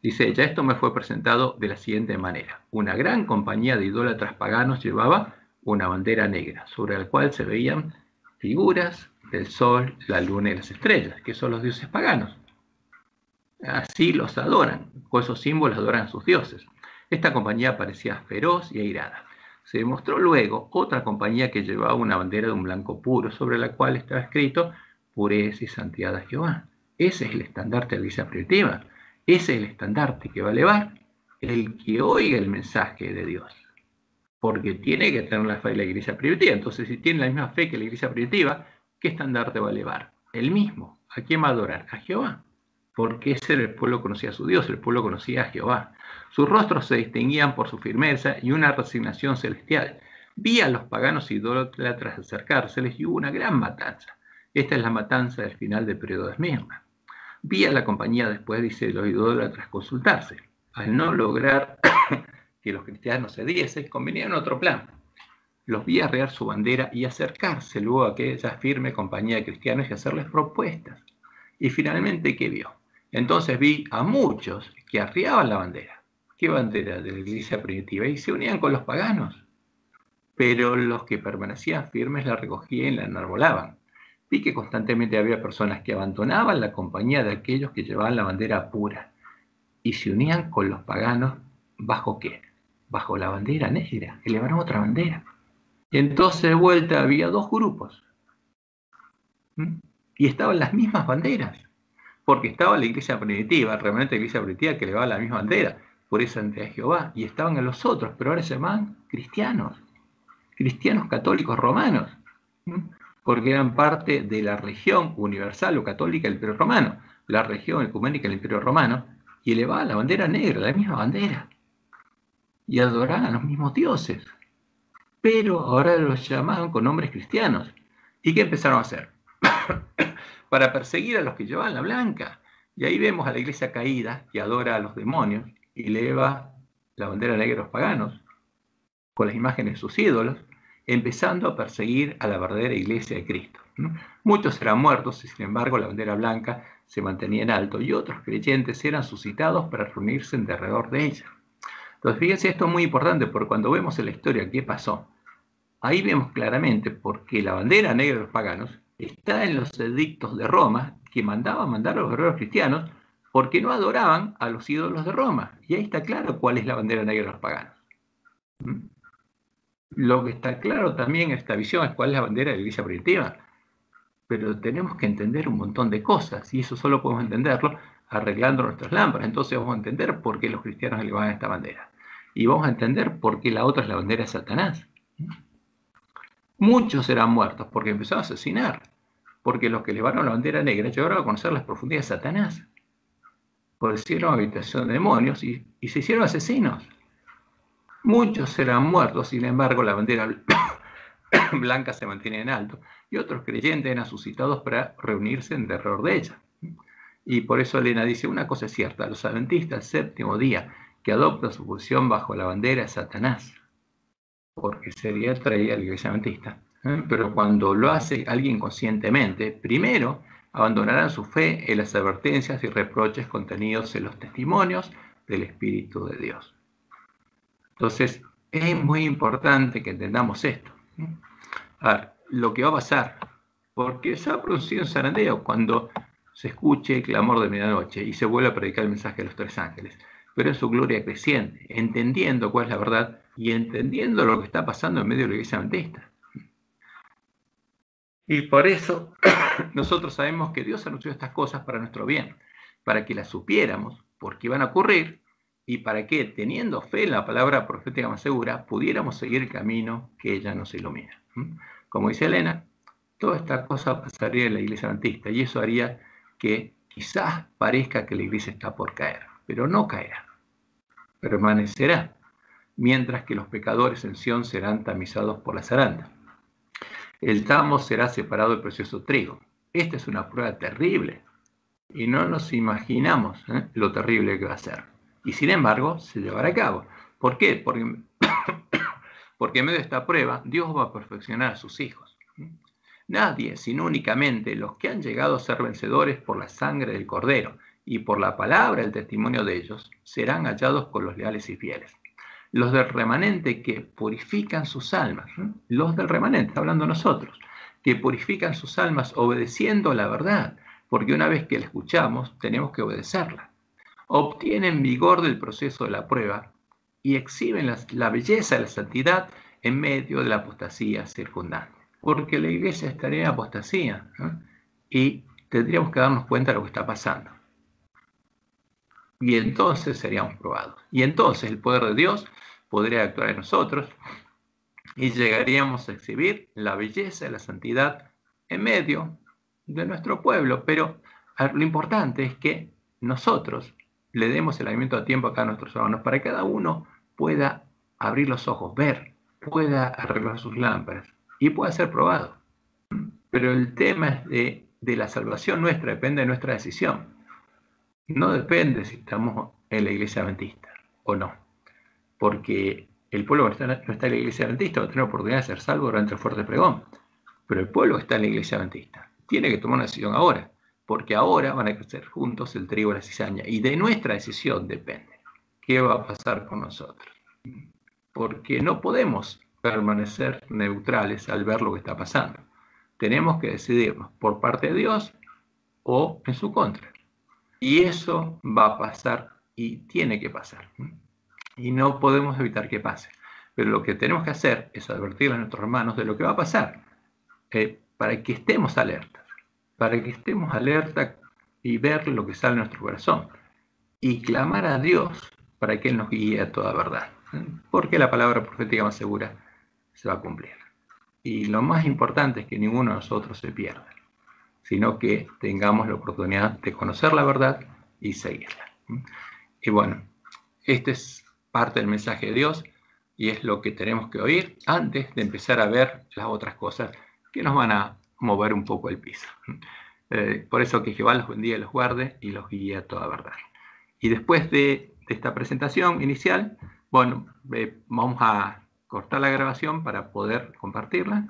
Dice ella, esto me fue presentado de la siguiente manera. Una gran compañía de idólatras paganos llevaba una bandera negra, sobre la cual se veían figuras del sol, la luna y las estrellas, que son los dioses paganos. Así los adoran, con esos símbolos adoran a sus dioses. Esta compañía parecía feroz y airada. Se demostró luego otra compañía que llevaba una bandera de un blanco puro, sobre la cual estaba escrito pureza y santidad a Jehová. Ese es el estandarte de la iglesia primitiva. Ese es el estandarte que va a elevar el que oiga el mensaje de Dios. Porque tiene que tener la fe de la iglesia primitiva. Entonces, si tiene la misma fe que la iglesia primitiva, ¿qué estandarte va a elevar? El mismo. ¿A quién va a adorar? A Jehová. Porque ese era el pueblo que conocía a su Dios, el pueblo conocía a Jehová. Sus rostros se distinguían por su firmeza y una resignación celestial. Vi a los paganos idólatras acercárseles y hubo una gran matanza. Esta es la matanza del final del periodo de Esmirna. Vi a la compañía después, dice, de los idólatras consultarse. Al no lograr que los cristianos cediesen, convenían otro plan. Los vi arrear su bandera y acercarse luego a aquella firme compañía de cristianos y hacerles propuestas. Y finalmente, ¿qué vio? Entonces vi a muchos que arriaban la bandera. ¿Qué bandera? De la iglesia primitiva. Y se unían con los paganos. Pero los que permanecían firmes la recogían y la enarbolaban. Vi que constantemente había personas que abandonaban la compañía de aquellos que llevaban la bandera pura y se unían con los paganos. ¿Bajo qué? Bajo la bandera negra. Elevaron otra bandera. Y entonces de vuelta había dos grupos. Y estaban las mismas banderas. Porque estaba la iglesia primitiva, realmente la iglesia primitiva que elevaba la misma bandera, por eso ante Jehová, y estaban en los otros, pero ahora se llamaban cristianos católicos romanos, porque eran parte de la región universal o católica del Imperio Romano, la región ecuménica del Imperio Romano, y elevaban la bandera negra, la misma bandera, y adoraban a los mismos dioses, pero ahora los llamaban con nombres cristianos. ¿Y qué empezaron a hacer? Para perseguir a los que llevaban la blanca. Y ahí vemos a la iglesia caída que adora a los demonios y eleva la bandera negra a los paganos con las imágenes de sus ídolos, empezando a perseguir a la verdadera iglesia de Cristo. Muchos eran muertos y sin embargo la bandera blanca se mantenía en alto y otros creyentes eran suscitados para reunirse en derredor de ella. Entonces fíjense, esto es muy importante porque cuando vemos en la historia qué pasó, ahí vemos claramente por qué la bandera negra de los paganos está en los edictos de Roma que mandaban mandar a los guerreros cristianos porque no adoraban a los ídolos de Roma. Y ahí está claro cuál es la bandera negra de los paganos. Lo que está claro también en esta visión es cuál es la bandera de la iglesia primitiva. Pero tenemos que entender un montón de cosas y eso solo podemos entenderlo arreglando nuestras lámparas. Entonces vamos a entender por qué los cristianos elevaban esta bandera. Y vamos a entender por qué la otra es la bandera de Satanás. Muchos eran muertos porque empezaron a asesinar, porque los que elevaron la bandera negra llegaron a conocer las profundidades de Satanás, porque hicieron habitación de demonios y se hicieron asesinos. Muchos eran muertos, sin embargo la bandera blanca se mantiene en alto y otros creyentes eran suscitados para reunirse en derredor de ella. Y por eso Elena dice, una cosa es cierta, los adventistas el séptimo día que adoptan su posición bajo la bandera de Satanás, porque sería traída a la iglesia adventista. Pero cuando lo hace alguien conscientemente, primero abandonarán su fe en las advertencias y reproches contenidos en los testimonios del Espíritu de Dios. Entonces, es muy importante que entendamos esto. A ver, lo que va a pasar, porque se ha producido en zarandeo cuando se escuche el clamor de medianoche y se vuelve a predicar el mensaje de los tres ángeles, pero en su gloria creciente, entendiendo cuál es la verdad y entendiendo lo que está pasando en medio de la iglesia adventista. Y por eso nosotros sabemos que Dios anunció estas cosas para nuestro bien, para que las supiéramos, porque iban a ocurrir, y para que, teniendo fe en la palabra profética más segura, pudiéramos seguir el camino que ella nos ilumina. Como dice Elena, toda esta cosa pasaría en la iglesia adventista, y eso haría que quizás parezca que la iglesia está por caer, pero no caerá, permanecerá, mientras que los pecadores en Sión serán tamizados por la zaranda. El tamo será separado del precioso trigo. Esta es una prueba terrible, y no nos imaginamos lo terrible que va a ser. Y sin embargo, se llevará a cabo. ¿Por qué? Porque en medio de esta prueba, Dios va a perfeccionar a sus hijos. Nadie, sino únicamente los que han llegado a ser vencedores por la sangre del Cordero y por la palabra del testimonio de ellos, serán hallados con los leales y fieles. Los del remanente que purifican sus almas, los del remanente, hablando nosotros, que purifican sus almas obedeciendo la verdad, porque una vez que la escuchamos, tenemos que obedecerla. Obtienen vigor del proceso de la prueba y exhiben la belleza de la santidad en medio de la apostasía circundante. Porque la iglesia estaría en apostasía, ¿no? Y tendríamos que darnos cuenta de lo que está pasando. Y entonces seríamos probados. Y entonces el poder de Dios podría actuar en nosotros y llegaríamos a exhibir la belleza de la santidad en medio de nuestro pueblo. Pero lo importante es que nosotros le demos el alimento a tiempo a cada nuestros hermanos para que cada uno pueda abrir los ojos, ver, pueda arreglar sus lámparas y pueda ser probado. Pero el tema es de la salvación nuestra, depende de nuestra decisión. No depende si estamos en la iglesia adventista o no. Porque el pueblo que no está en la iglesia adventista va a tener oportunidad de ser salvo durante el fuerte pregón. Pero el pueblo que está en la iglesia adventista tiene que tomar una decisión ahora. Porque ahora van a crecer juntos el trigo y la cizaña. Y de nuestra decisión depende qué va a pasar con nosotros. Porque no podemos permanecer neutrales al ver lo que está pasando. Tenemos que decidirnos por parte de Dios o en su contra. Y eso va a pasar y tiene que pasar. Y no podemos evitar que pase. Pero lo que tenemos que hacer es advertir a nuestros hermanos de lo que va a pasar. Para que estemos alertas. Para que estemos alerta y ver lo que sale en nuestro corazón. Y clamar a Dios para que Él nos guíe a toda verdad. Porque la palabra profética más segura se va a cumplir. Y lo más importante es que ninguno de nosotros se pierda, sino que tengamos la oportunidad de conocer la verdad y seguirla. Y bueno, este es parte del mensaje de Dios y es lo que tenemos que oír antes de empezar a ver las otras cosas que nos van a mover un poco el piso. Por eso que Jehová los bendiga y los guarde y los guíe a toda verdad. Y después de esta presentación inicial, bueno, vamos a cortar la grabación para poder compartirla.